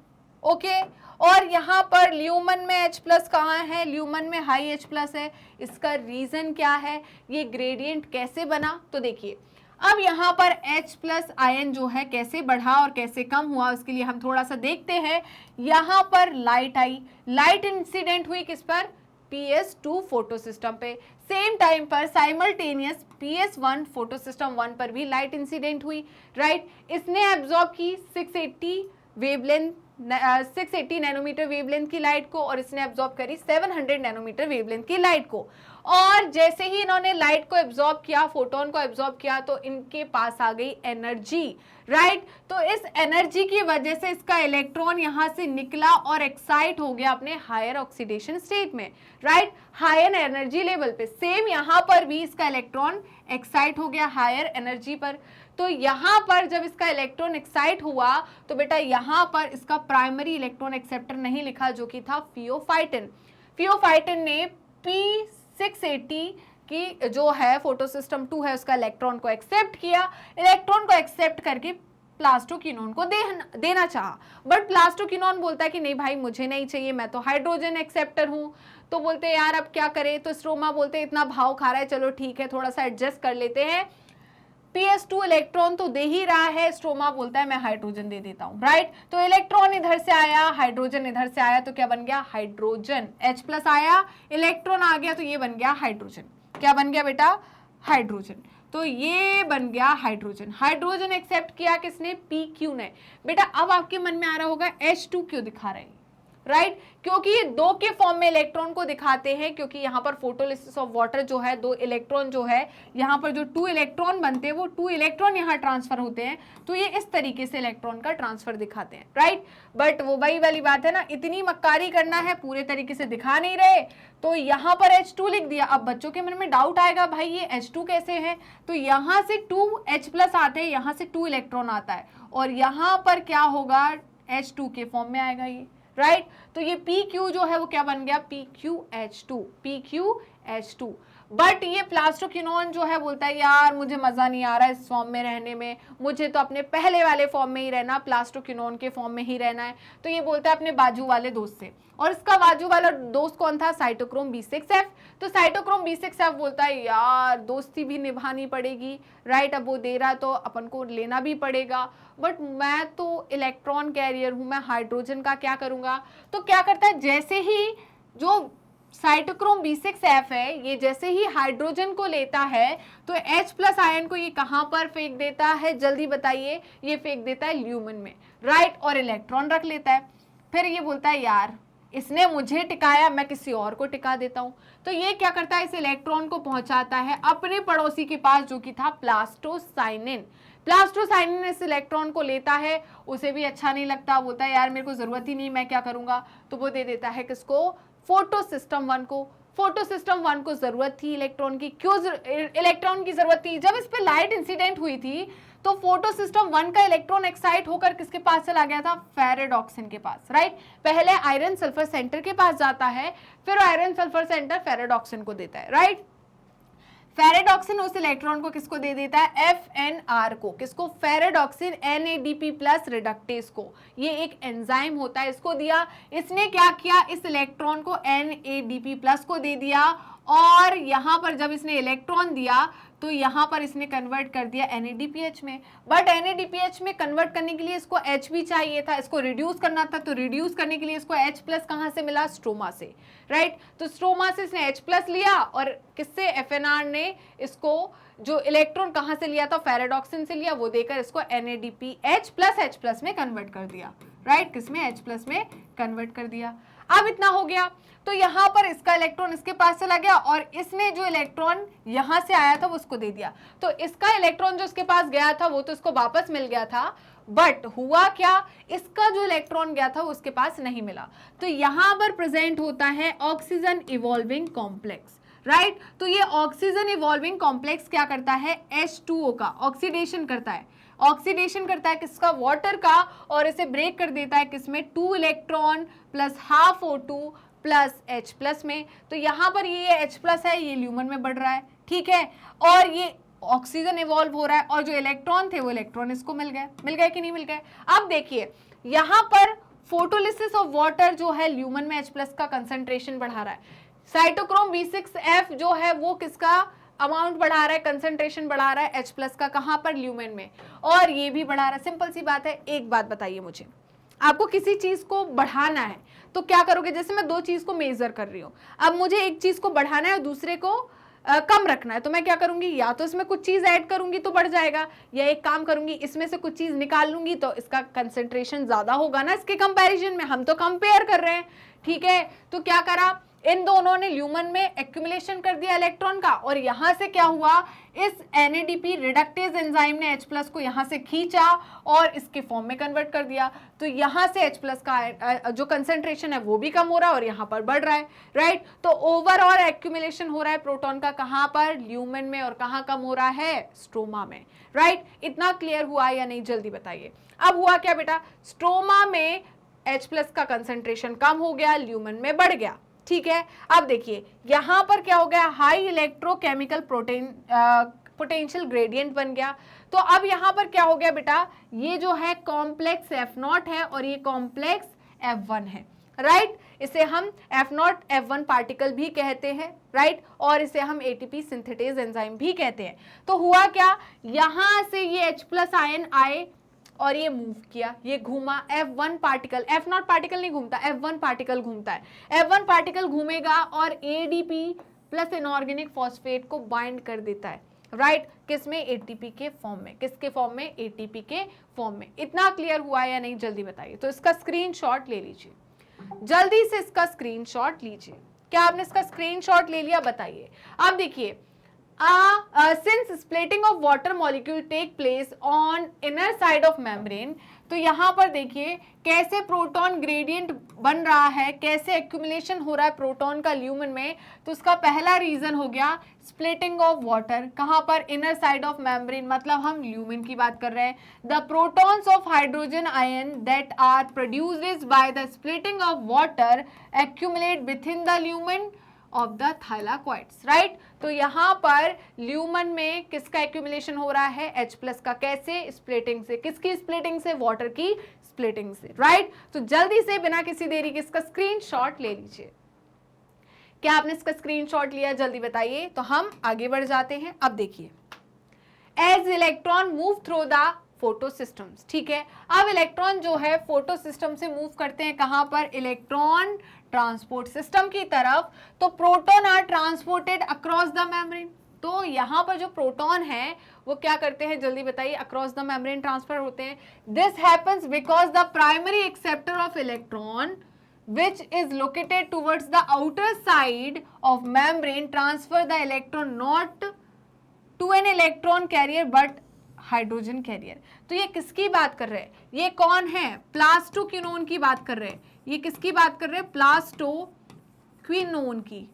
ओके। और यहाँ पर ल्यूमन में H+ कहाँ है, ल्यूमन में हाई H+ है। इसका रीजन क्या है, ये ग्रेडियंट कैसे बना? तो देखिए, अब यहाँ पर H+ आयन जो है कैसे बढ़ा और कैसे कम हुआ, उसके लिए हम थोड़ा सा देखते हैं। यहाँ पर लाइट आई, लाइट इंसिडेंट हुई किस पर, PS2 फोटो सिस्टम पे। सेम टाइम पर साइमल्टेनियस PS1 फोटो सिस्टम 1 पर भी लाइट इंसिडेंट हुई, राइट। इसने एब्जॉर्ब की 680 नैनोमीटर वेवलेंथ की लाइट को, और इसने एब्जॉर्ब करी 700 नैनोमीटर वेवलेंथ की लाइट को। और जैसे ही इन्होंने लाइट को एब्जॉर्ब किया, फोटोन को एब्जॉर्ब किया, तो इनके पास आ गई एनर्जी, राइट। तो इस एनर्जी की वजह से इसका इलेक्ट्रॉन यहां से निकला और एक्साइट हो गया अपने हायर ऑक्सीडेशन स्टेट में, राइट, हायर एनर्जी लेवल पे। सेम यहां पर भी इसका इलेक्ट्रॉन एक्साइट हो गया हायर एनर्जी पर। तो यहां पर जब इसका इलेक्ट्रॉन एक्साइट हुआ, तो बेटा यहां पर इसका प्राइमरी इलेक्ट्रॉन एक्सेप्टर नहीं लिखा, जो कि था फियोफाइटिन। फियोफाइटिन ने P680 की जो है फोटो सिस्टम 2 है, उसका इलेक्ट्रॉन को एक्सेप्ट किया। इलेक्ट्रॉन को एक्सेप्ट करके प्लास्टोक्विनोन को देना चाहा, बट प्लास्टोक्विनोन बोलता है कि नहीं भाई, मुझे नहीं चाहिए, मैं तो हाइड्रोजन एक्सेप्टर हूं। तो बोलते हैं यार अब क्या करें? तो स्ट्रोमा बोलते हैं इतना भाव खा रहा है, चलो ठीक है, थोड़ा सा एडजस्ट कर लेते हैं। PS2 इलेक्ट्रॉन तो दे ही रहा है, स्ट्रोमा बोलता है मैं हाइड्रोजन दे देता हूं, राइट। तो इलेक्ट्रॉन इधर से आया, हाइड्रोजन इधर से आया, तो क्या बन गया, हाइड्रोजन। H+ आया, इलेक्ट्रॉन आ गया, तो ये बन गया हाइड्रोजन। क्या बन गया बेटा, हाइड्रोजन। तो ये बन गया हाइड्रोजन। हाइड्रोजन एक्सेप्ट किया किसने, PQ ने। बेटा अब आपके मन में आ रहा होगा H2 क्यों दिखा रहे हैं, राइट, क्योंकि ये 2 के फॉर्म में इलेक्ट्रॉन को दिखाते हैं, क्योंकि यहाँ पर फोटोलिसिस ऑफ वाटर जो है, 2 इलेक्ट्रॉन जो है, यहाँ पर जो 2 इलेक्ट्रॉन बनते हैं, वो 2 इलेक्ट्रॉन यहाँ ट्रांसफर होते हैं, तो ये इस तरीके से इलेक्ट्रॉन का ट्रांसफर दिखाते हैं, राइट। बट वो वही वाली बात है ना, इतनी मक्कारी करना है, पूरे तरीके से दिखा नहीं रहे, तो यहाँ पर H2 लिख दिया। अब बच्चों के मन में डाउट आएगा, भाई ये H2 कैसे है? तो यहाँ से 2H+ आते हैं, यहाँ से 2 इलेक्ट्रॉन आता है, और यहाँ पर क्या होगा, H2 के फॉर्म में आएगा ये, राइट। तो ये PQ जो है वो क्या बन गया, PQH2, PQH2। बट ये प्लास्टोक्विनोन जो है बोलता है यार मुझे मजा नहीं आ रहा है इस फॉर्म में रहने में, मुझे तो अपने पहले वाले फॉर्म में ही रहना, प्लास्टोक्विनोन के फॉर्म में ही रहना है। तो ये बोलता है अपने बाजू वाले दोस्त से, और इसका बाजू वाला दोस्त कौन था, साइटोक्रोम B6F। तो साइटोक्रोम B6F बोलता है यार दोस्ती भी निभानी पड़ेगी, राइट। अब वो दे रहा है तो अपन को लेना भी पड़ेगा, बट मैं तो इलेक्ट्रॉन कैरियर हूं, मैं हाइड्रोजन का क्या करूंगा? तो क्या करता है, जैसे ही जो साइटोक्रोम B6F है, ये जैसे ही हाइड्रोजन को लेता है, तो H+ आयन को ये कहां पर फेंक देता है, जल्दी बताइए, ये फेंक देता है ल्यूमन में, राइट, और इलेक्ट्रॉन रख लेता है। फिर ये बोलता है यार इसने मुझे टिकाया, मैं किसी और को टिका देता हूं। तो ये क्या करता है, इस इलेक्ट्रॉन को पहुंचाता है अपने पड़ोसी के पास जो कि था प्लास्टोसाइनिन। प्लास्टोसाइनिन इस इलेक्ट्रॉन को लेता है, उसे भी अच्छा नहीं लगता, बोलता है यार मेरे को जरूरत ही नहीं, मैं क्या करूंगा, तो वो दे देता है किसको, फोटोसिस्टम 1 को। फोटोसिस्टम 1 को जरूरत थी इलेक्ट्रॉन की, क्यों इलेक्ट्रॉन की जरूरत थी, जब इस पे लाइट इंसिडेंट हुई थी तो फोटोसिस्टम 1 का इलेक्ट्रॉन एक्साइट होकर किसके पास चला गया था, फेरेडॉक्सिन के पास, राइट। पहले आयरन सल्फर सेंटर के पास जाता है, फिर आयरन सल्फर सेंटर फेरेडॉक्सिन को देता है, राइट। फेरेडॉक्सिन उस इलेक्ट्रॉन को किसको दे देता है, FNR को, किसको, फेरेडॉक्सिन NADP प्लस रिडक्टेज को। ये एक एंजाइम होता है, इसको दिया, इसने क्या किया, इस इलेक्ट्रॉन को NADP प्लस को दे दिया, और यहां पर जब इसने इलेक्ट्रॉन दिया तो यहां पर इसने कन्वर्ट कर दिया NADPH में। बट NADPH में कन्वर्ट करने के लिए इसको H भी चाहिए था, इसको रिड्यूस करना था, तो रिड्यूस करने के लिए इसको H प्लस कहां से मिला, स्ट्रोमा से, राइट। तो स्ट्रोमा से इसने H प्लस लिया, और किससे, FNR ने इसको जो इलेक्ट्रॉन कहां से लिया था, फेरेडॉक्सिन से लिया, वो देकर इसको NADPH प्लस H प्लस में कन्वर्ट कर दिया, राइट, किसमें, H प्लस में कन्वर्ट कर दिया। अब इतना हो गया, तो यहां पर इसका इलेक्ट्रॉन इसके पास चला गया, और इसने जो इलेक्ट्रॉन यहां से आया था वो उसको दे दिया, तो इसका इलेक्ट्रॉन जो इसके पास गया था वो तो इसको वापस मिल गया था, बट हुआ क्या, इसका जो इलेक्ट्रॉन गया था वो उसके पास नहीं मिला। तो यहां पर प्रेजेंट होता है ऑक्सीजन इवॉल्विंग कॉम्प्लेक्स, राइट। तो ये ऑक्सीजन इवॉल्विंग कॉम्प्लेक्स क्या करता है, H2O का ऑक्सीडेशन करता है, ऑक्सीडेशन करता है किसका, वाटर का, और इसे ब्रेक कर देता है किसमें, 2 electron plus half O2 plus H plus में। तो यहां पर ये H प्लस है, ये ल्यूमन में बढ़ रहा है, ठीक है, और ये ऑक्सीजन इवॉल्व हो रहा है, और जो इलेक्ट्रॉन थे वो इलेक्ट्रॉन इसको मिल गए कि नहीं मिल गए। अब देखिए यहां पर फोटोलिसिस ऑफ वाटर जो है ल्यूमन में H प्लस का कंसंट्रेशन बढ़ा रहा है, साइटोक्रोम B6F जो है वो किसका अमाउंट बढ़ा रहा है, कंसंट्रेशन बढ़ा रहा है H प्लस का, कहां पर, ल्यूमेन में, और ये भी बढ़ा रहा है। सिंपल सी बात है। एक बात बताइए मुझे, आपको किसी चीज को बढ़ाना है तो क्या करोगे, जैसे मैं 2 चीज को मेजर कर रही हूं, अब मुझे एक चीज को बढ़ाना है और दूसरे को कम रखना है, तो मैं क्या करूंगी, या तो इसमें कुछ चीज ऐड करूंगी तो बढ़ जाएगा, या एक काम करूंगी इसमें से कुछ चीज निकाल लूंगी तो इसका कंसेंट्रेशन ज्यादा होगा ना इसके कंपैरिजन में, हम तो कंपेयर कर रहे हैं, ठीक है। तो क्या करा, इन दोनों ने ल्यूमन में एक्यूमुलेशन कर दिया इलेक्ट्रॉन का, और यहां से क्या हुआ, इस NADP रिडक्टेज एंजाइम ने H प्लस को यहां से खींचा और इसके फॉर्म में कन्वर्ट कर दिया, तो यहां से H प्लस का जो कंसेंट्रेशन है वो भी कम हो रहा है और यहां पर बढ़ रहा है, राइट। तो ओवरऑल एक्यूमुलेशन हो रहा है प्रोटॉन का कहां पर, ल्यूमन में, और कहां कम हो रहा है, स्ट्रोमा में, राइट। इतना क्लियर हुआ या नहीं, जल्दी बताइए। अब हुआ क्या बेटा, स्ट्रोमा में H प्लस का कंसेंट्रेशन कम हो गया, ल्यूमन में बढ़ गया, ठीक है। अब देखिए यहां पर क्या हो गया, हाई इलेक्ट्रोकेमिकल पोटेंशियल ग्रेडियंट बन गया। तो अब यहां पर क्या हो गया बेटा, ये जो है कॉम्प्लेक्स F0 है और ये कॉम्प्लेक्स F1 है, राइट। इसे हम F0 F1 पार्टिकल भी कहते हैं, राइट, और इसे हम ATP सिंथेटेज एंजाइम भी कहते हैं। तो हुआ क्या, यहां से ये H प्लस आयन आए और ये मूव किया, ये घूमा, F1 पार्टिकल, F0 पार्टिकल नहीं घूमता, F1 पार्टिकल घूमता है, F1 पार्टिकल घूमेगा और ADP प्लस इनऑर्गेनिक फॉस्फेट को बाइंड कर देता है, राइट, किसमें, ATP के फॉर्म में, किसके फॉर्म में, ATP के फॉर्म में। इतना क्लियर हुआ या नहीं, जल्दी बताइए। तो इसका स्क्रीनशॉट ले लीजिए, जल्दी से इसका स्क्रीनशॉट लीजिए। क्या आपने इसका स्क्रीनशॉट ले लिया, बताइए। अब देखिए, since splitting of water molecule take place on inner side of membrane, तो यहां पर देखिए कैसे प्रोटॉन ग्रेडियंट बन रहा है, कैसे एक्यूमुलेशन हो रहा है प्रोटॉन का ल्यूमन में। तो उसका पहला रीजन हो गया स्प्लिटिंग ऑफ वाटर, कहां पर, इनर साइड ऑफ मेम्ब्रेन, मतलब हम ल्यूमन की बात कर रहे हैं। The protons of hydrogen ion that are produced by the splitting of water accumulate within the lumen of the thylakoids, right. तो यहां पर ल्यूमन में किसका एक्यूमुलेशन हो रहा है, H प्लस का, कैसे, स्प्लिटिंग से, किसकी स्प्लिटिंग से, वाटर की स्प्लिटिंग से, राइट। तो जल्दी से बिना किसी देरी के इसका स्क्रीनशॉट ले लीजिए। क्या आपने इसका स्क्रीनशॉट लिया, जल्दी बताइए। तो हम आगे बढ़ जाते हैं। अब देखिए, as electron move through the photosystems, ठीक है। अब इलेक्ट्रॉन जो है फोटो सिस्टम से मूव करते हैं कहां पर, इलेक्ट्रॉन ट्रांसपोर्ट सिस्टम की तरफ। तो proton are transported across the membrane. तो यहां पर जो प्रोटॉन है वो क्या करते हैं, जल्दी बताइए, अक्रॉस द मेम्ब्रेन ट्रांसफर होते हैं। This happens because the primary acceptor of electron which is located towards the outer side of membrane transfer the electron not to an electron carrier but hydrogen carrier. तो ये किसकी बात कर रहे हैं? ये कौन है? प्लास्टोक्विनोन की बात कर रहे हैं। ये किसकी बात कर रहे हैं? प्लास्टोक्विनोन की।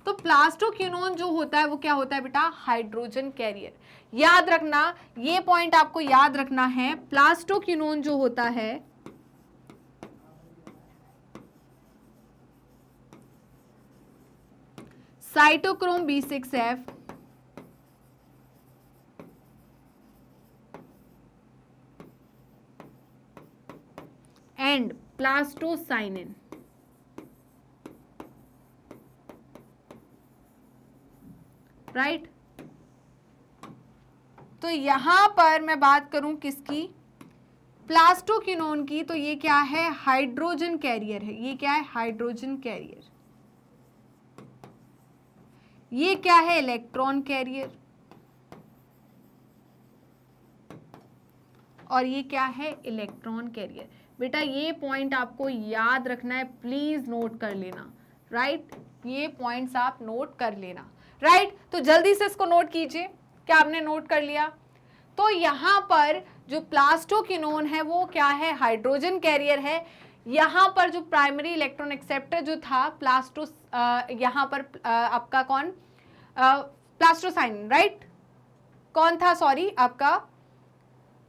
तो प्लास्टोक्विनोन जो होता है वो क्या होता है बेटा? Hydrogen carrier. याद रखना, ये पॉइंट आपको याद रखना है। प्लास्टोक्विनोन जो होता है cytochrome B6F and plastocyanin, right. तो यहां पर मैं बात करूं किसकी? प्लास्टोक्विनोन की। तो ये क्या है? हाइड्रोजन कैरियर है। ये क्या है? Hydrogen carrier. ये क्या है? Electron carrier. और ये क्या है? Electron carrier. बेटा ये पॉइंट आपको याद रखना है, प्लीज नोट कर लेना, राइट। ये पॉइंट्स आप नोट कर लेना, राइट। तो जल्दी से इसको नोट कीजिए। क्या आपने नोट कर लिया? तो यहां पर जो प्लास्टोक्विनोन है वो क्या है? हाइड्रोजन कैरियर है। यहां पर जो प्राइमरी इलेक्ट्रॉन एक्सेप्टर जो था यहां पर आपका कौन? Plastocyanin, right. कौन था? सॉरी, आपका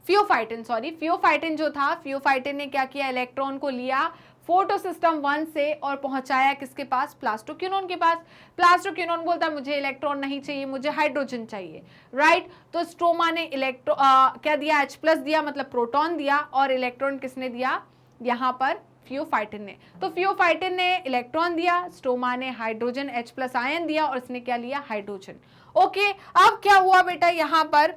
फियोफाइटिन। सॉरी, फियोफाइटिन जो था, फियोफाइटिन ने क्या किया? इलेक्ट्रॉन को लिया फोटोसिस्टम 1 से और पहुंचाया किसके पास? प्लास्टोक्विनोन के पास। प्लास्टोक्विनोन बोलता है मुझे इलेक्ट्रॉन नहीं चाहिए, मुझे हाइड्रोजन चाहिए, राइट। तो स्ट्रोमा ने क्या दिया? H+ दिया, मतलब प्रोटॉन दिया। और इलेक्ट्रॉन किसने दिया? यहाँ पर फियोफाइटिन ने। तो फियोफाइटिन ने इलेक्ट्रॉन दिया, स्ट्रोमा ने हाइड्रोजन H+ आयन दिया और इसने क्या लिया? हाइड्रोजन। ओके, अब क्या हुआ बेटा? यहाँ पर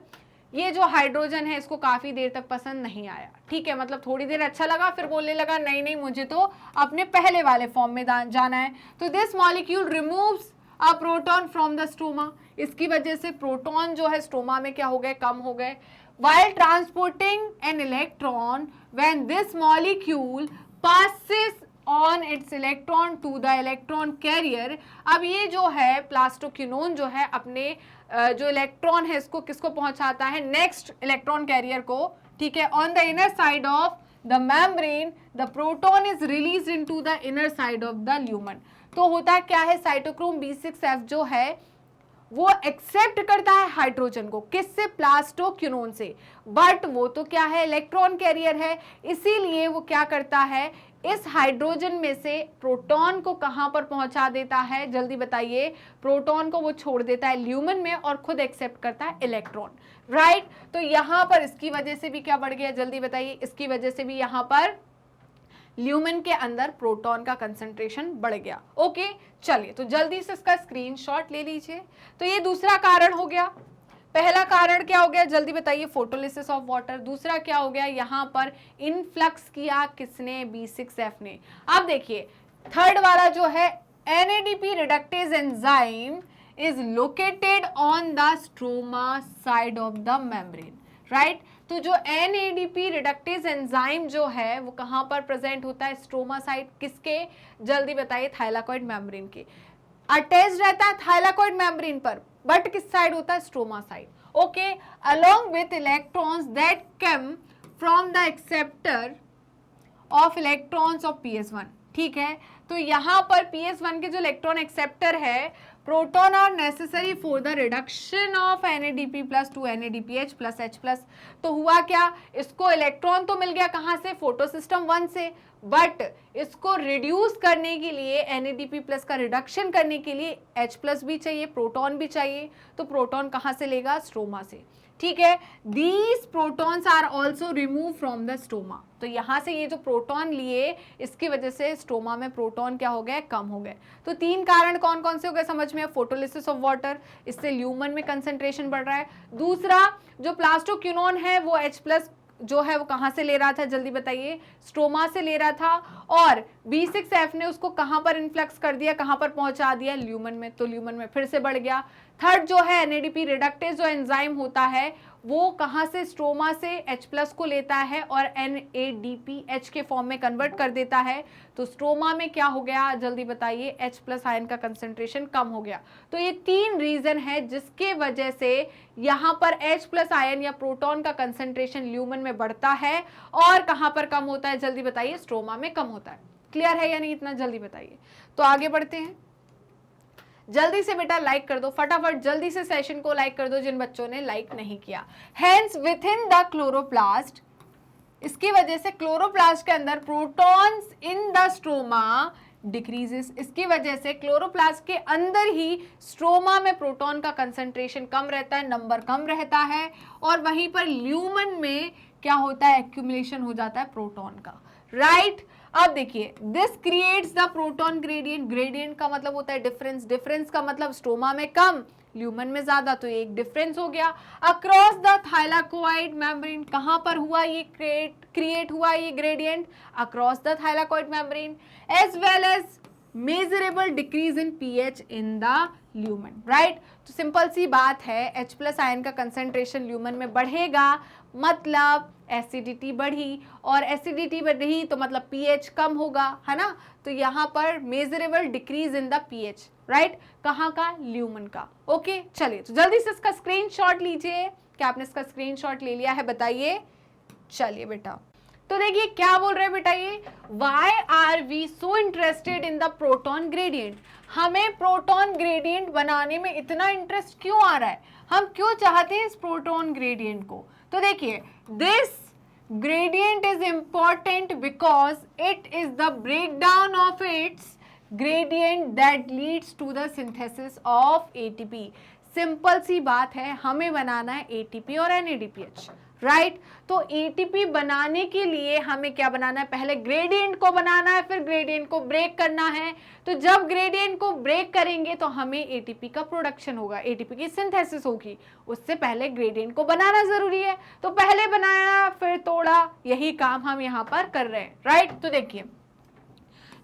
ये जो हाइड्रोजन है इसको काफी देर तक पसंद नहीं आया, ठीक है। मतलब थोड़ी देर अच्छा लगा, फिर बोलने लगा नहीं नहीं मुझे तो अपने पहले वाले फॉर्म में जाना है। तो this molecule removes a proton from the stoma. इसकी वजह से प्रोटॉन जो है स्टोमा में क्या हो गए? कम हो गए। while transporting an electron when this molecule passes on its electron to the electron carrier। अब ये जो है प्लास्टोक्विनोन जो है अपने जो इलेक्ट्रॉन है इसको किसको पहुंचाता है? नेक्स्ट इलेक्ट्रॉन कैरियर को, ठीक है। On the inner side of the membrane the proton is release into the inner side of the lumen. तो होता क्या है? साइटोक्रोम B6F जो है वो एक्सेप्ट करता है हाइड्रोजन को। किससे? प्लास्टोक्विनोन से। बट वो तो क्या है? इलेक्ट्रॉन कैरियर है। इसीलिए वो क्या करता है? इस हाइड्रोजन में से प्रोटॉन को कहां पर पहुंचा देता है? जल्दी बताइए। प्रोटॉन को वो छोड़ देता है ल्यूमन में और खुद एक्सेप्ट करता है इलेक्ट्रॉन, राइट। तो यहां पर इसकी वजह से भी क्या बढ़ गया? जल्दी बताइए। इसकी वजह से भी यहां पर ल्यूमन के अंदर प्रोटॉन का कंसंट्रेशन बढ़ गया। ओके, चलिए तो जल्दी से इसका स्क्रीनशॉट ले लीजिए। तो ये दूसरा कारण हो गया। पहला कारण क्या हो गया? जल्दी बताइए, फोटोलिसिस ऑफ वाटर। दूसरा क्या हो गया? यहां पर इनफ्लक्स किया किसने? B6F ने। अब देखिए थर्ड वाला जो है NADP reductase enzyme is located on the stroma side of the membrane, right. तो जो NADP रिडक्टेज एंजाइम जो है वो कहां पर प्रेजेंट होता है? Stroma side. किसके? जल्दी बताइए। थाइलाकॉइड मेम्ब्रेन के। अटैच रहता है थाइलाकॉइड मेम्ब्रेन पर, बट किस साइड होता है? Stroma side. Okay, along with electrons that come from the acceptor of electrons of PS1, ठीक है। तो यहां पर PS1 के जो इलेक्ट्रॉन एक्सेप्टर है, proton are necessary for the reduction of NADP+ to NADPH plus H+। तो हुआ क्या? इसको इलेक्ट्रॉन तो मिल गया कहां से? फोटोसिस्टम 1 से। बट इसको रिड्यूस करने के लिए NADP+ का रिडक्शन करने के लिए H+ भी चाहिए, प्रोटॉन भी चाहिए। तो प्रोटॉन कहां से लेगा? स्ट्रोमा से, ठीक है। These protons are also remove from the stoma. तो यहां से ये जो प्रोटॉन लिए इसकी वजह से स्टोमा में प्रोटॉन क्या हो गए? कम हो गए। तो तीन कारण कौन कौन से हो गए समझ में? फोटोलिसिस ऑफ वाटर, इससे ल्यूमन में कंसंट्रेशन बढ़ रहा है। दूसरा जो प्लास्टोक्विनोन है वो H+ जो है वो कहां से ले रहा था? जल्दी बताइए। स्ट्रोमा से ले रहा था। और B6F ने उसको कहां पर इन्फ्लक्स कर दिया? कहां पर पहुंचा दिया? ल्यूमन में। तो ल्यूमन में फिर से बढ़ गया। थर्ड जो है NADP रिडक्टेज जो एंजाइम होता है वो कहाँ से, स्ट्रोमा से H+ को लेता है और NADPH के फॉर्म में कन्वर्ट कर देता है। तो स्ट्रोमा में क्या हो गया, जल्दी बताइए, H+ आयन का कंसंट्रेशन कम हो गया। तो ये 3 रीजन है जिसके वजह से यहाँ पर H+ आयन या प्रोटॉन का कंसंट्रेशन ल्यूमन में बढ़ता है और कहाँ पर कम होता है, जल्दी बताइए, स्ट्रोमा में कम होता है। क्लियर है या नहीं, इतना जल्दी बताइए। तो आगे बढ़ते हैं, जल्दी से बेटा लाइक कर दो, फटाफट जल्दी से सेशन को लाइक कर दो जिन बच्चों ने लाइक नहीं किया। Hence with in the chloroplast, इसकी वजह से क्लोरोप्लास्ट के अंदर protons in the stroma decreases, इसकी वजह से क्लोरोप्लास्ट के अंदर ही स्ट्रोमा में प्रोटॉन का कंसंट्रेशन कम रहता है, नंबर कम रहता है, और वहीं पर ल्यूमन में क्या होता है, एक्यूमुलेशन हो जाता है प्रोटॉन का, राइट। अब देखिए, this creates the proton gradient, gradient का मतलब होता है डिफरेंस, डिफरेंस का मतलब स्ट्रोमा में कम, ल्यूमन में ज्यादा, तो एक डिफरेंस हो गया। अक्रॉस द थाइलाकोइड मेम्ब्रेन, कहां पर हुआ ये क्रिएट हुआ ये gradient, across the thylakoid membrane, as well as measurable decrease in pH in the lumen, right. तो सिंपल सी बात है, H+ आयन का कंसंट्रेशन ल्यूमन में बढ़ेगा, मतलब एसिडिटी बढ़ी, और एसिडिटी बढ़ी तो मतलब पीएच कम होगा, है ना। तो यहाँ पर measurable decrease in the pH, right, कहाँ का, ल्यूमन का। ओके, चलिए तो जल्दी से इसका स्क्रीनशॉट लीजिए। क्या आपने इसका स्क्रीनशॉट ले लिया है, बताइए। चलिए बेटा, तो देखिए क्या बोल रहे हैं बेटा ये, why are we so interested in the proton gradient, हमें प्रोटॉन ग्रेडियंट बनाने में इतना इंटरेस्ट क्यों आ रहा है, हम क्यों चाहते हैं इस प्रोटॉन ग्रेडियंट को। तो देखिए, this gradient is important because it is the breakdown of its gradient that leads to the synthesis of ATP। Simple सी बात है, हमें बनाना है ATP और NADPH, राइट। तो ATP बनाने के लिए हमें क्या बनाना है, पहले ग्रेडियंट को बनाना है, फिर ग्रेडियंट को ब्रेक करना है। तो जब ग्रेडियंट को ब्रेक करेंगे तो हमें ATP का प्रोडक्शन होगा, ATP की सिंथेसिस होगी, उससे पहले ग्रेडियंट को बनाना जरूरी है। तो पहले बनाया फिर तोड़ा, यही काम हम यहाँ पर कर रहे हैं, राइट। तो देखिए,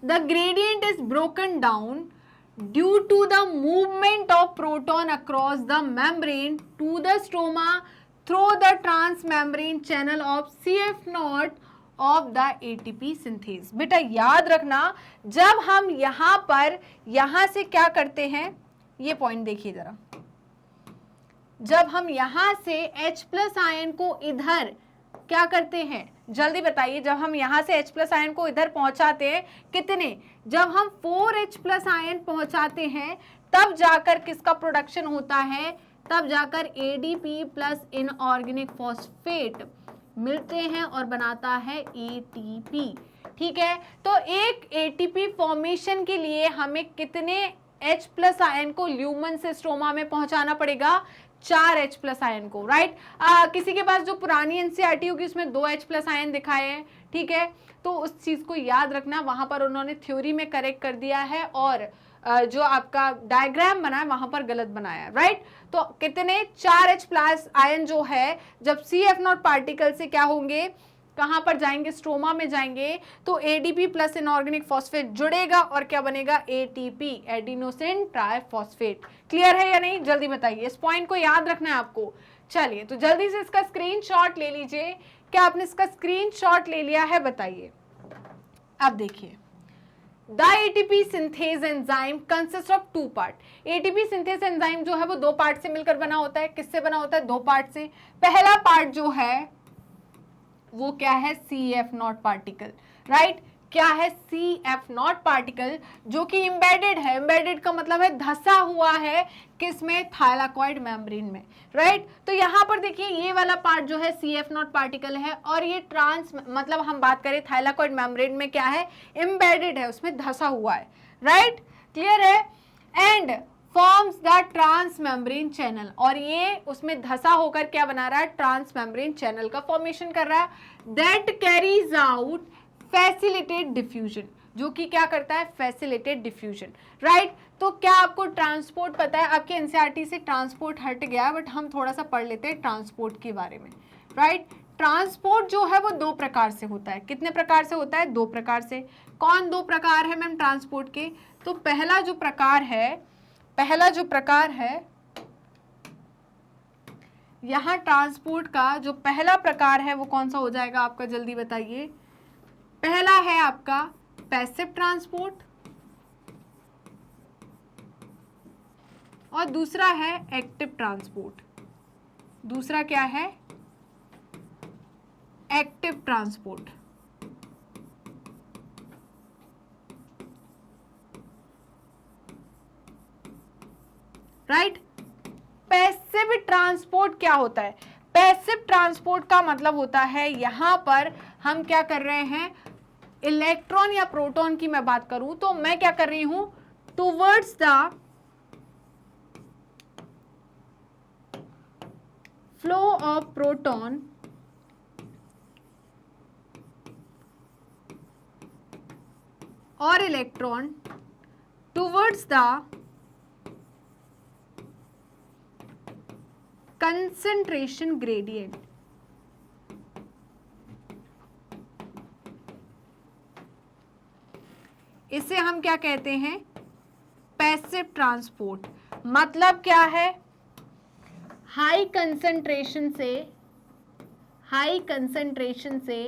the gradient is broken down due to the movement of proton across the membrane to the stroma through the transmembrane channel of CF0 of the ATP synthase। बेटा याद रखना, जब हम यहाँ पर यहाँ से क्या करते हैं, ये पॉइंट देखिए जरा, जब हम यहाँ से H+ आयन को इधर क्या करते हैं, जल्दी बताइए, जब हम यहाँ से H+ आयन को इधर पहुंचाते हैं, कितने, जब हम 4H+ आयन पहुंचाते हैं तब जाकर किसका प्रोडक्शन होता है, तब जाकर ADP प्लस इनऑर्गेनिक फॉस्फेट मिलते हैं और बनाता है ATP, ठीक है। तो एक ATP फॉर्मेशन के लिए हमें कितने H+ आयन को ल्यूमन से स्ट्रोमा में पहुंचाना पड़ेगा, 4H+ आयन को, राइट। किसी के पास जो पुरानी NCERT होगी उसमें 2H+ आयन दिखाए हैं, ठीक है। तो उस चीज को याद रखना, वहां पर उन्होंने थ्योरी में करेक्ट कर दिया है और जो आपका डायग्राम बना है वहां पर गलत बनाया है, राइट। तो कितने, 4H+ आयन जो है जब CF0 पार्टिकल से क्या होंगे, कहां पर जाएंगे, स्ट्रोमा में जाएंगे, तो ADP प्लस इनऑर्गेनिक फॉस्फेट जुड़ेगा और क्या बनेगा, ATP, एडिनोसिन ट्राइफॉस्फेट। क्लियर है या नहीं, जल्दी बताइए, इस पॉइंट को याद रखना है आपको। चलिए तो जल्दी से इसका स्क्रीनशॉट ले लीजिए। क्या आपने इसका स्क्रीनशॉट ले लिया है, बताइए। अब देखिए, the ATP synthase enzyme consist of 2 part. ATP synthase enzyme जो है वो 2 पार्ट से मिलकर बना होता है। किससे बना होता है, 2 पार्ट से। पहला पार्ट जो है वो क्या है, CF0 पार्टिकल, राइट। क्या है, CF0 पार्टिकल, जो कि एम्बेडेड है, एम्बेडेड का मतलब है धसा हुआ है, किसमें, थाइलाकोइड मेम्ब्रेन में, राइट। तो यहाँ पर देखिए, ये वाला पार्ट जो है CF0 पार्टिकल है, और ये मतलब हम बात करें थाइलाकोइड मेम्ब्रेन में क्या है, एम्बेडेड है, उसमें धसा हुआ है, राइट। क्लियर है। And forms the transmembrane channel, और ये उसमें धसा होकर क्या बना रहा है, ट्रांसमेम्ब्रेन चैनल का फॉर्मेशन कर रहा है, that carries out facilitate diffusion, जो कि क्या करता है, फैसिलिटेट डिफ्यूजन, राइट। तो क्या आपको ट्रांसपोर्ट पता है, आपके NCERT से ट्रांसपोर्ट हट गया, बट हम थोड़ा सा पढ़ लेते हैं ट्रांसपोर्ट के बारे में, राइट। ट्रांसपोर्ट जो है वो 2 प्रकार से होता है। कितने प्रकार से होता है, 2 प्रकार से। कौन 2 प्रकार है मैम ट्रांसपोर्ट के, तो पहला जो प्रकार है यहाँ ट्रांसपोर्ट का जो पहला प्रकार है वो कौन सा हो जाएगा आपका, जल्दी बताइए। पहला है आपका पैसिव ट्रांसपोर्ट और दूसरा है एक्टिव ट्रांसपोर्ट। दूसरा क्या है, active transport. Right. Passive transport क्या होता है? पैसिव ट्रांसपोर्ट का मतलब होता है यहां पर हम क्या कर रहे हैं, इलेक्ट्रॉन या प्रोटॉन की मैं बात करूं तो मैं क्या कर रही हूं, towards the flow of proton और electron towards the concentration gradient. इसे हम क्या कहते हैं, पैसिव ट्रांसपोर्ट। मतलब क्या है, हाई कंसंट्रेशन से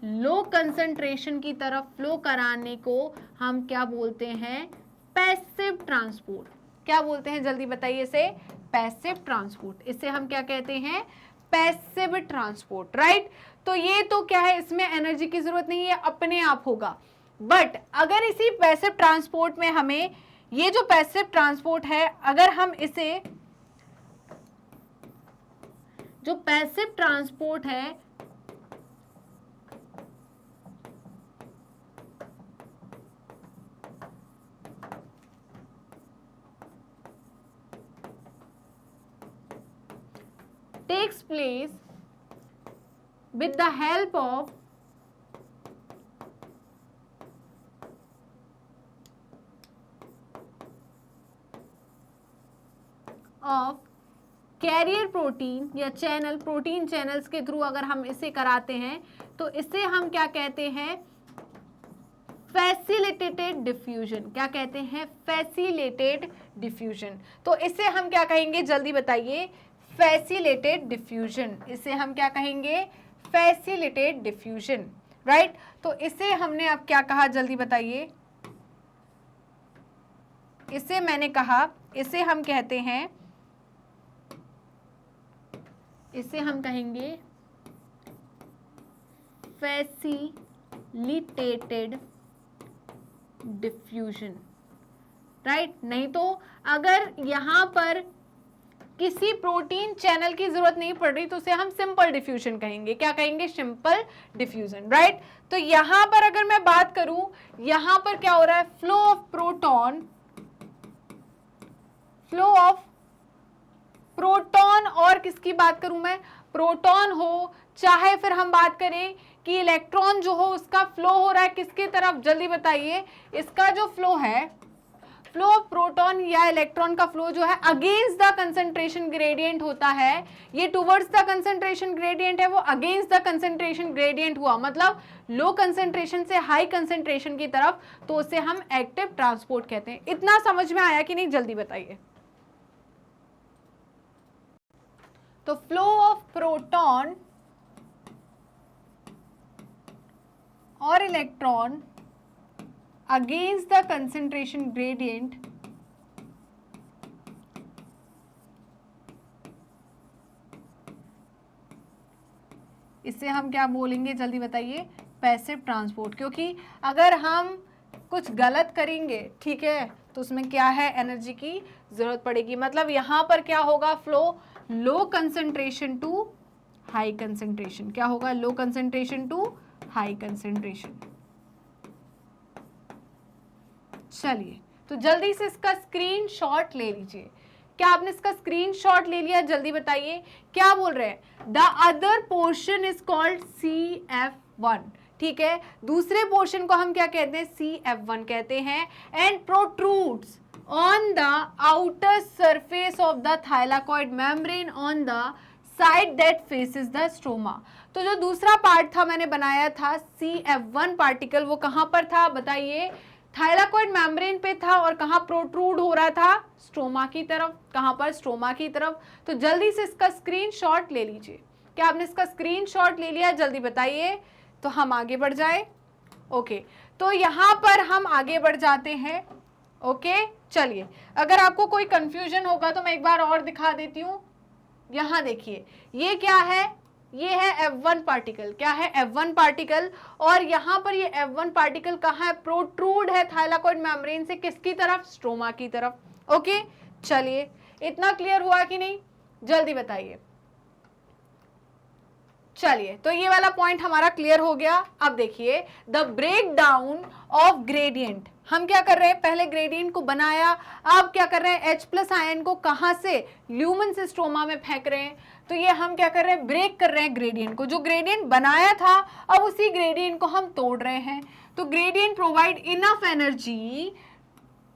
लो कंसंट्रेशन की तरफ फ्लो कराने को हम क्या बोलते हैं, पैसिव ट्रांसपोर्ट। क्या बोलते हैं, जल्दी बताइए इसे, पैसिव ट्रांसपोर्ट। इसे हम क्या कहते हैं, पैसिव ट्रांसपोर्ट। राइट। तो ये तो क्या है, इसमें एनर्जी की जरूरत नहीं है, अपने आप होगा। बट अगर इसी पैसिव ट्रांसपोर्ट में हमें, ये जो पैसिव ट्रांसपोर्ट है, अगर हम इसे, जो पैसिव ट्रांसपोर्ट है takes place with the help of carrier protein या चैनल, प्रोटीन चैनल्स के थ्रू अगर हम इसे कराते हैं तो इसे हम क्या कहते हैं, फैसिलिटेटेड डिफ्यूजन। क्या कहते हैं, फैसिलिटेटेड डिफ्यूजन। तो इसे हम क्या कहेंगे, जल्दी बताइए, फैसिलिटेटेड डिफ्यूजन। इसे हम क्या कहेंगे, फैसिलिटेटेड डिफ्यूजन। राइट। तो इसे हमने अब क्या कहा, जल्दी बताइए। इसे मैंने कहा, इसे हम कहते हैं, इसे हम कहेंगे फैसिलिटेटेड डिफ्यूजन। राइट। नहीं तो अगर यहां पर किसी प्रोटीन चैनल की जरूरत नहीं पड़ रही तो उसे हम सिंपल डिफ्यूजन कहेंगे। क्या कहेंगे, सिंपल डिफ्यूजन। राइट। तो यहां पर अगर मैं बात करूं, यहां पर क्या हो रहा है, flow of proton, flow of proton, और किसकी बात करूं मैं, प्रोटॉन हो, चाहे फिर हम बात करें कि इलेक्ट्रॉन जो हो उसका फ्लो हो रहा है किसकी तरफ, जल्दी बताइए। इसका जो फ्लो है, फ्लो ऑफ प्रोटॉन या इलेक्ट्रॉन का फ्लो जो है अगेंस्ट द कंसंट्रेशन ग्रेडियंट होता है। ये टुवर्ड्स द कंसंट्रेशन ग्रेडियंट है, वो अगेंस्ट द कंसंट्रेशन ग्रेडियंट हुआ, मतलब लो कंसंट्रेशन से हाई कंसंट्रेशन की तरफ, तो उसे हम एक्टिव ट्रांसपोर्ट कहते हैं। इतना समझ में आया कि नहीं, जल्दी बताइए। तो फ्लो ऑफ प्रोटॉन और electron against the concentration gradient इसे हम क्या बोलेंगे, जल्दी बताइए, पैसिव ट्रांसपोर्ट। क्योंकि अगर हम कुछ गलत करेंगे, ठीक है, तो उसमें क्या है, एनर्जी की जरूरत पड़ेगी। मतलब यहां पर क्या होगा, flow low concentration to high concentration. क्या होगा, low concentration to high concentration. चलिए, तो जल्दी से इसका स्क्रीनशॉट ले लीजिए। क्या आपने इसका स्क्रीनशॉट ले लिया, जल्दी बताइए। क्या बोल रहे हैं, the other portion is called CF1। ठीक है, दूसरे पोर्शन को हम क्या कहते हैं, CF1 कहते हैं। And protrudes on the outer surface of the thylakoid membrane on the side that faces the stroma। तो जो दूसरा पार्ट था मैंने बनाया था CF1 पार्टिकल, वो कहां पर था बताइए, थाइलाकॉइड मेम्ब्रेन पे था और कहाँ प्रोट्रूड हो रहा था, स्ट्रोमा की तरफ। कहाँ पर, स्ट्रोमा की तरफ। तो जल्दी से इसका स्क्रीनशॉट ले लीजिए। क्या आपने इसका स्क्रीनशॉट ले लिया, जल्दी बताइए, तो हम आगे बढ़ जाए। ओके, तो यहाँ पर हम आगे बढ़ जाते हैं। ओके, चलिए, अगर आपको कोई कंफ्यूजन होगा तो मैं एक बार और दिखा देती हूँ। यहाँ देखिए, ये क्या है, ये है F1 पार्टिकल। क्या है, F1 पार्टिकल। और यहाँ पर ये F1 पार्टिकल कहाँ है, प्रोट्रूड है थाइलाकॉइड मेम्ब्रेन से, किसकी तरफ, स्ट्रोमा की तरफ। ओके, चलिए, इतना क्लियर हुआ कि नहीं, जल्दी बताइए। चलिए, तो ये वाला पॉइंट हमारा क्लियर हो गया। अब देखिए, the breakdown of gradient. हम क्या कर रहे हैं, पहले ग्रेडियंट को बनाया, अब क्या कर रहे हैं, H+ आयन को कहां से, ल्यूमन से स्ट्रोमा में फेंक रहे हैं। तो ये हम क्या कर रहे हैं, ब्रेक कर रहे हैं ग्रेडियंट को। जो ग्रेडियंट बनाया था, अब उसी ग्रेडियंट को हम तोड़ रहे हैं। तो gradient provide enough energy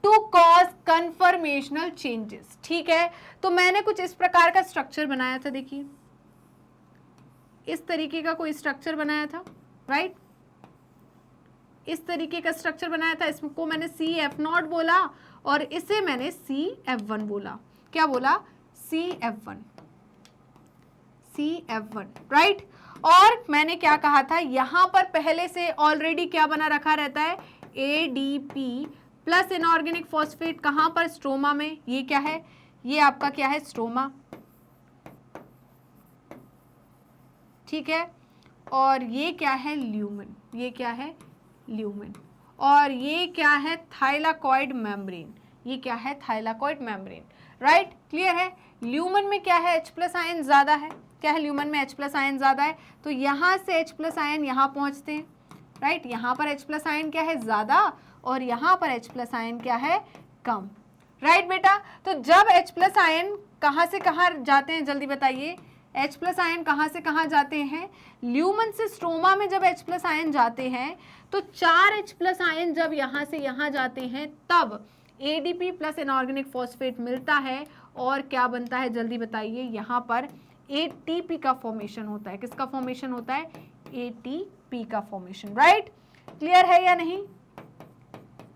to cause conformational changes. ठीक है, तो मैंने कुछ इस प्रकार का स्ट्रक्चर बनाया था। देखिए, इस तरीके का कोई स्ट्रक्चर बनाया था, राइट, इस तरीके का स्ट्रक्चर बनाया था। इसको मैंने CF0 बोला और इसे मैंने CF1 बोला। क्या बोला, CF1, राइट। और मैंने क्या कहा था, यहां पर पहले से ऑलरेडी क्या बना रखा रहता है, ADP प्लस इनऑर्गेनिक फॉस्फेट। कहां पर, स्ट्रोमा में। ये क्या है, ये आपका क्या है, स्ट्रोमा। ठीक है, और ये क्या है, ल्यूमन। ये क्या है, ल्यूमन। और ये क्या है, थाइलाकॉइड मेम्ब्रेन। ये क्या है, थाइलाकॉइड मेम्ब्रेन, राइट। क्लियर है। ल्यूमन में क्या है, H+ आयन ज्यादा है। क्या है, ल्यूमन में H+ आयन ज्यादा है। तो यहां से H+ आयन यहां पहुंचते हैं, राइट। यहां पर H+ आयन क्या है, ज्यादा, और यहां पर H+ आयन क्या है, कम, राइट बेटा। तो जब H+ आयन कहां से कहां जाते हैं, जल्दी बताइए, H+ आयन कहां से कहां जाते हैं, ल्यूमन से स्ट्रोमा में। जब H+ आयन जाते हैं तो 4 H+ आयन जब यहां से यहां जाते हैं, तब ADP प्लस इनऑर्गेनिक फॉस्फेट मिलता है और क्या बनता है, जल्दी बताइए, यहां पर ATP का फॉर्मेशन होता है। किसका फॉर्मेशन होता है, ATP का फॉर्मेशन, राइट। क्लियर है या नहीं,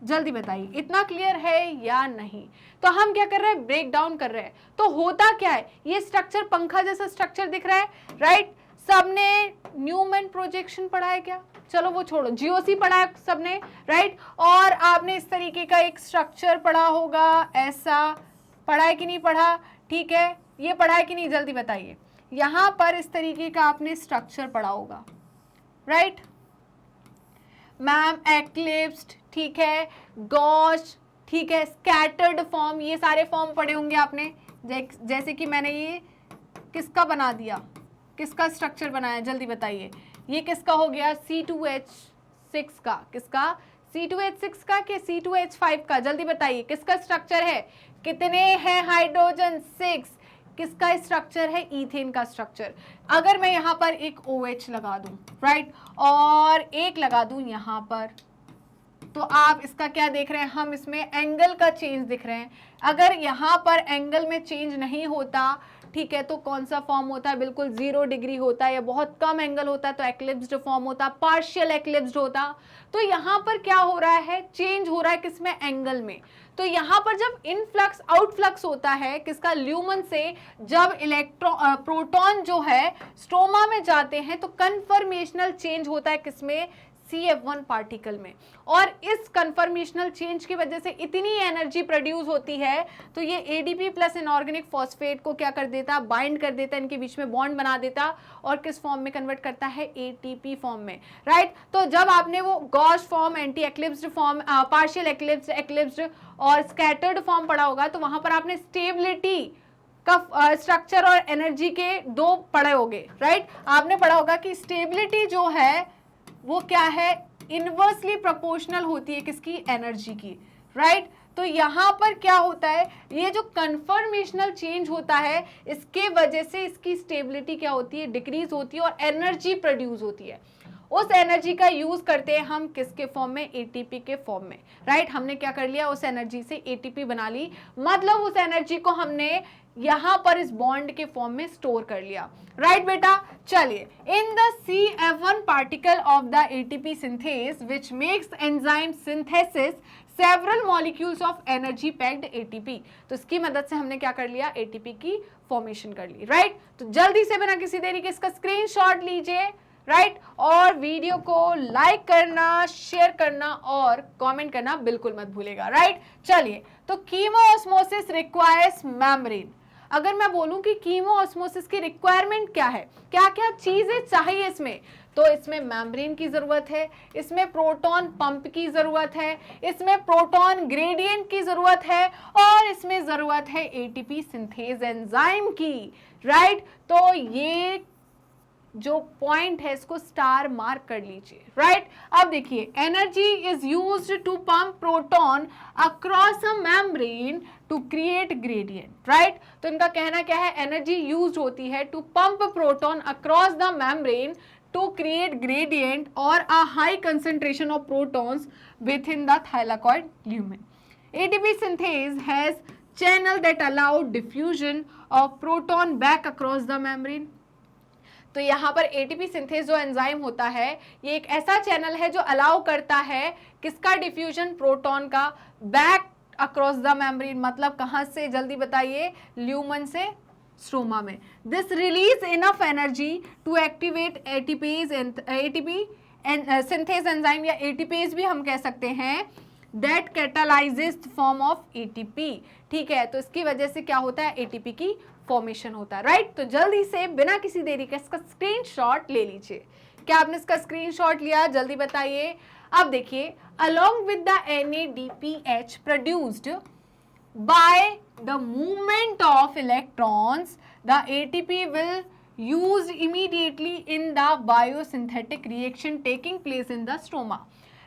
जल्दी बताइए, इतना क्लियर है या नहीं। तो हम क्या कर रहे हैं, ब्रेक डाउन कर रहे हैं। तो होता क्या है, ये स्ट्रक्चर पंखा जैसा स्ट्रक्चर दिख रहा है, राइट। सबने न्यूमैन प्रोजेक्शन पढ़ा है क्या, चलो वो छोड़ो, GOC पढ़ा है सबने, राइट। और आपने इस तरीके का एक स्ट्रक्चर पढ़ा होगा, ऐसा पढ़ा है कि नहीं पढ़ा, ठीक है, ये पढ़ा है कि नहीं, जल्दी बताइए। यहां पर इस तरीके का आपने स्ट्रक्चर पढ़ा होगा, राइट मैम। एक्लिप्स्ड, ठीक है, गॉश, ठीक है, स्कैटर्ड फॉर्म, ये सारे फॉर्म पढ़े होंगे आपने। जैसे कि मैंने ये किसका बना दिया, किसका स्ट्रक्चर बनाया, जल्दी बताइए। ये किसका हो गया, C2H6 का। किसका, C2H6 का कि C2H5 का, जल्दी बताइए, किसका स्ट्रक्चर है, कितने हैं हाइड्रोजन, 6। किसका स्ट्रक्चर है, ईथेन का स्ट्रक्चर। अगर मैं यहाँ पर एक OH लगा दूं, राइट, और एक लगा दूं यहाँ पर, तो आप इसका क्या देख रहे हैं, हम इसमें एंगल का चेंज दिख रहे हैं। अगर यहाँ पर एंगल में चेंज नहीं होता, ठीक है, तो कौन सा फॉर्म होता है, बिल्कुल 0 डिग्री होता है, या बहुत कम एंगल होता है तो एक्लिप्स्ड फॉर्म होता, पार्शियल एक्लिप्स्ड होता। तो यहाँ पर क्या हो रहा है, चेंज हो रहा है, किसमें, एंगल में। तो यहाँ पर जब इनफ्लक्स आउटफ्लक्स होता है, किसका, ल्यूमन से, जब प्रोटॉन जो है स्ट्रोमा में जाते हैं, तो कन्फर्मेशनल चेंज होता है, किसमें, CF1 पार्टिकल में। और इस कन्फर्मेशनल चेंज की वजह से इतनी एनर्जी प्रोड्यूस होती है, तो ये ADP प्लस इनऑर्गेनिक फॉस्फेट को क्या कर देता, बाइंड कर देता, इनके बीच में बॉन्ड बना देता, और किस फॉर्म में कन्वर्ट करता है, ATP फॉर्म में, राइट। तो जब आपने वो gauche form, anti eclipsed form, partial eclipsed, eclipsed और स्कैटर्ड फॉर्म पढ़ा होगा, तो वहां पर आपने स्टेबिलिटी का स्ट्रक्चर और एनर्जी के दो पढ़े होंगे, राइट। आपने पढ़ा होगा कि स्टेबिलिटी जो है वो क्या है, इनवर्सली प्रोपोर्शनल होती है, किसकी, एनर्जी की, राइट। तो यहाँ पर क्या होता है, ये जो कन्फर्मेशनल चेंज होता है, इसके वजह से इसकी स्टेबिलिटी क्या होती है, डिक्रीज होती है, और एनर्जी प्रोड्यूस होती है। उस एनर्जी का यूज करते हैं हम किसके फॉर्म में, ATP के फॉर्म में, राइट। हमने क्या कर लिया, उस एनर्जी से ATP बना ली, मतलब उस एनर्जी को हमने यहां पर इस बॉन्ड के फॉर्म में स्टोर कर लिया, राइट बेटा। चलिए, in the CF1 particle of the ATP synthase which makes enzyme synthesis several molecules of energy packed ATP। तो इसकी मदद से हमने क्या कर लिया, ATP की फॉर्मेशन कर ली, राइट। तो जल्दी से बिना किसी देरी के इसका स्क्रीनशॉट लीजिए, राइट, और वीडियो को लाइक करना, शेयर करना और कमेंट करना बिल्कुल मत भूलेगा, राइट। चलिए, तो कीमोऑस्मोसिस रिक्वायर्स मेम्ब्रेन। अगर मैं बोलूं कि कीमोऑस्मोसिस की रिक्वायरमेंट क्या है, क्या क्या चीजें चाहिए इसमें, तो इसमें मेम्ब्रेन की जरूरत है, इसमें प्रोटॉन पंप की जरूरत है, इसमें प्रोटॉन ग्रेडियंट की जरूरत है और इसमें जरूरत है ATP सिंथेज एंजाइम की, राइट। तो ये जो पॉइंट है इसको स्टार मार्क कर लीजिए, राइट। अब देखिए, energy is used to pump proton across a membrane to create gradient, right. तो इनका कहना क्या है, एनर्जी यूज्ड होती है to pump proton across the membrane to create gradient or a high concentration of protons within the thylakoid lumen. ATP synthase has channel that allow diffusion of proton back across the membrane. तो यहाँ पर ATP synthase जो enzyme होता है, ये एक ऐसा channel है जो अलाउ करता है किसका डिफ्यूजन, प्रोटॉन का बैक अक्रॉस द मेम्ब्रेन। मतलब कहाँ से, जल्दी बताइए, ल्यूमन से स्ट्रोमा में। This release enough energy to activate ATP synthase enzyme या ATPase भी हम कह सकते हैं, that catalyses form of ATP, ठीक है। तो इसकी वजह से क्या होता है, ATP की फॉर्मेशन होता है, राइट। तो जल्दी से बिना किसी देरी के इसका स्क्रीनशॉट ले लीजिए। क्या आपने इसका स्क्रीनशॉट लिया, जल्दी बताइए। अब देखिए, along with the NADPH produced by the movement of electrons, the ATP will used immediately in the biosynthetic reaction taking place in the stroma,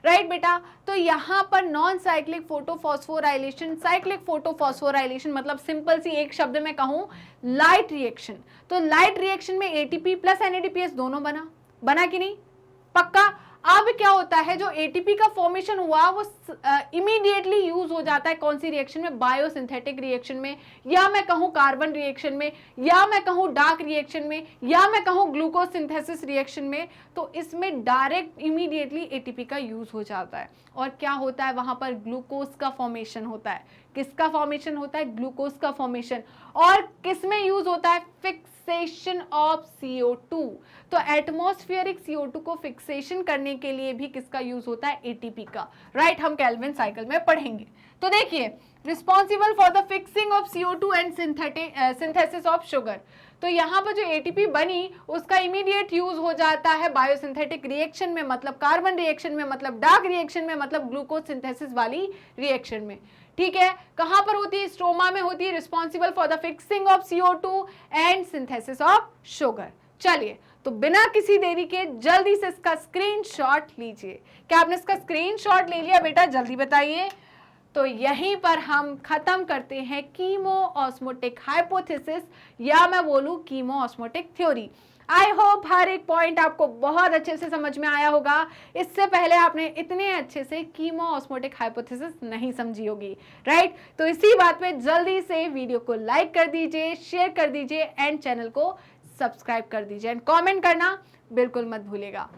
right बेटा। तो यहाँ पर non cyclic photophosphorylation, cyclic photophosphorylation मतलब सिंपल सी एक शब्द में कहूँ, light reaction. तो लाइट रिएक्शन में ATP प्लस NADPH दोनों बना कि नहीं, पक्का। अब क्या होता है, जो ATP का फॉर्मेशन हुआ वो इमीडिएटली यूज हो जाता है कौन सी रिएक्शन में, बायोसिंथेटिक रिएक्शन में, या मैं कहूँ कार्बन रिएक्शन में, या मैं कहूँ डार्क रिएक्शन में, या मैं कहूँ ग्लूकोज सिंथेसिस रिएक्शन में। तो इसमें डायरेक्ट इमीडिएटली ATP का यूज हो जाता है और क्या होता है, वहां पर ग्लूकोज का फॉर्मेशन होता है। किसका फॉर्मेशन होता है, ग्लूकोज का फॉर्मेशन। और किसमें यूज होता है, फिक्सेशन ऑफ CO2। तो एटमॉस्फेरिक CO2 को फिक्सेशन करने के लिए भी किसका यूज होता है, ATP का, राइट। हम केल्विन साइकिल में पढ़ेंगे। तो देखिए, responsible for the fixing of CO2 and synthesis of sugar. तो यहाँ पर जो ATP बनी उसका इमीडिएट यूज हो जाता है बायोसिंथेटिक रिएक्शन में, मतलब कार्बन रिएक्शन में, मतलब डार्क रिएक्शन में, मतलब ग्लूकोज सिंथेसिस वाली रिएक्शन में, ठीक है। कहां पर होती है, स्ट्रोमा में होती है, responsible for the fixing of CO2 and synthesis of sugar. चलिए, तो बिना किसी देरी के जल्दी से इसका स्क्रीनशॉट लीजिए। क्या आपने इसका स्क्रीनशॉट ले लिया बेटा, जल्दी बताइए। तो यहीं पर हम खत्म करते हैं कीमोऑस्मोटिक हाइपोथेसिस, या मैं बोलूं कीमोऑस्मोटिक थ्योरी। आई होप हर एक पॉइंट आपको बहुत अच्छे से समझ में आया होगा। इससे पहले आपने इतने अच्छे से कीमोऑस्मोटिक हाइपोथेसिस नहीं समझी होगी, राइट। तो इसी बात पे जल्दी से वीडियो को लाइक कर दीजिए, शेयर कर दीजिए एंड चैनल को सब्सक्राइब कर दीजिए एंड कमेंट करना बिल्कुल मत भूलिएगा।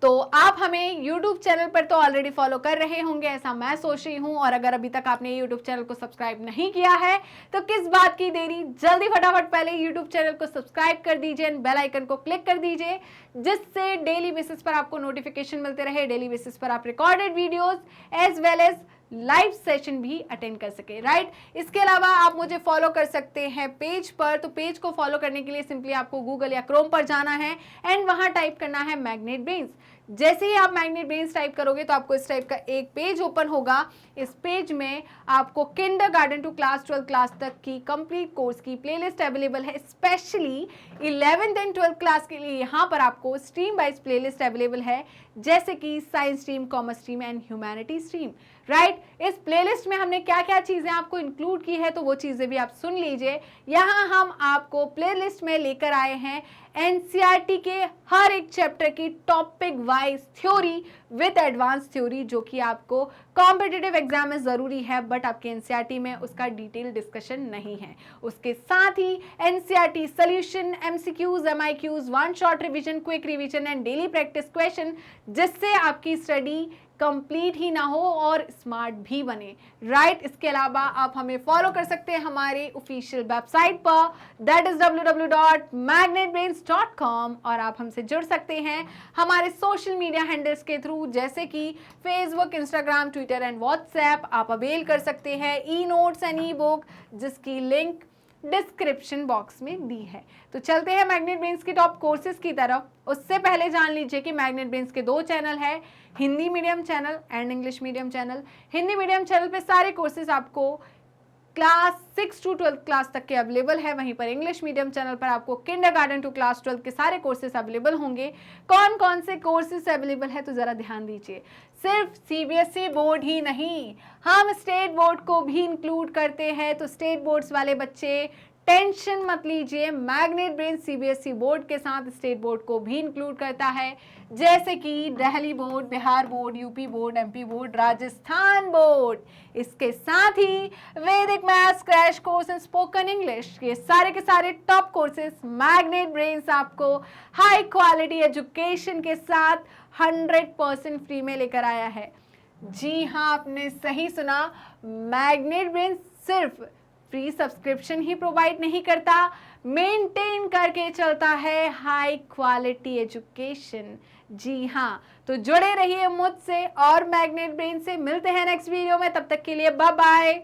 तो आप हमें YouTube चैनल पर तो ऑलरेडी फॉलो कर रहे होंगे, ऐसा मैं सोच रही हूँ। और अगर अभी तक आपने YouTube चैनल को सब्सक्राइब नहीं किया है तो किस बात की देरी, जल्दी फटाफट पहले YouTube चैनल को सब्सक्राइब कर दीजिए एंड बेल आइकन को क्लिक कर दीजिए, जिससे डेली बेसिस पर आपको नोटिफिकेशन मिलते रहे। डेली बेसिस पर आप recorded videos as well as live session भी अटेंड कर सके, राइट। इसके अलावा आप मुझे फॉलो कर सकते हैं पेज पर। तो पेज को फॉलो करने के लिए सिंपली आपको गूगल या क्रोम पर जाना है एंड वहां टाइप करना है मैग्नेट ब्रेन्स। जैसे ही आप मैग्नेट ब्रेन्स टाइप करोगे तो आपको इस टाइप का एक पेज ओपन होगा। इस पेज में आपको किंडरगार्टन टू क्लास 12 क्लास तक की कंप्लीट कोर्स की प्लेलिस्ट अवेलेबल है। Specially 11th and 12th class के लिए यहाँ पर आपको स्ट्रीम वाइज प्लेलिस्ट अवेलेबल है, जैसे कि science stream, commerce stream and humanity stream, right. इस प्लेलिस्ट में हमने क्या क्या चीजें आपको इंक्लूड की है तो वो चीजें भी आप सुन लीजिए। यहाँ हम आपको प्लेलिस्ट में लेकर आए हैं एनसीईआरटी के हर एक चैप्टर की topic wise theory with advance theory, जो कि आपको कॉम्पिटिटिव एग्जाम में जरूरी है, बट आपके एनसीईआरटी में उसका डिटेल डिस्कशन नहीं है। उसके साथ ही NCERT solution, MCQs, MIQs, one shot revision, quick revision and daily practice question, जिससे आपकी स्टडी कंप्लीट ही ना हो और स्मार्ट भी बने, राइट। इसके अलावा आप हमें फॉलो कर सकते हैं हमारे ऑफिशियल वेबसाइट पर, दैट इज www.magnetbrains.com, और आप हमसे जुड़ सकते हैं हमारे सोशल मीडिया हैंडल्स के थ्रू, जैसे कि Facebook, Instagram, Twitter and WhatsApp. आप अवेल कर सकते हैं e notes and E book, जिसकी लिंक डिस्क्रिप्शन बॉक्स में दी है। तो चलते हैं मैग्नेट ब्रेन्स की टॉप कोर्सेज की तरफ। उससे पहले जान लीजिए कि मैग्नेट ब्रेन्स के 2 चैनल है, Hindi medium channel and English medium channel. Hindi medium channel पे सारे कोर्सेज आपको क्लास 6 to 12 क्लास तक के अवेलेबल है, वहीं पर इंग्लिश मीडियम चैनल पर आपको किंडरगार्टन टू क्लास 12 के सारे कोर्सेज अवेलेबल होंगे। कौन कौन से कोर्सेज अवेलेबल है तो जरा ध्यान दीजिए। सिर्फ सीबीएसई बोर्ड ही नहीं, हम स्टेट बोर्ड को भी इंक्लूड करते हैं, तो स्टेट बोर्ड्स वाले बच्चे टेंशन मत लीजिए, मैग्नेट ब्रेन सीबीएसई बोर्ड के साथ स्टेट बोर्ड को भी इंक्लूड करता है, जैसे कि Delhi board, Bihar board, UP board, MP board, Rajasthan board. इसके साथ ही वैदिक maths, crash course and spoken English, ये सारे के सारे टॉप कोर्सेज मैग्नेट ब्रेन्स आपको हाई क्वालिटी एजुकेशन के साथ 100% फ्री में लेकर आया है। जी हाँ, आपने सही सुना, मैग्नेट ब्रेन्स सिर्फ फ्री सब्सक्रिप्शन ही प्रोवाइड नहीं करता, मेंटेन करके चलता है हाई क्वालिटी एजुकेशन। जी हाँ, तो जुड़े रहिए मुझसे और मैग्नेट ब्रेन से। मिलते हैं नेक्स्ट वीडियो में, तब तक के लिए बाय बाय।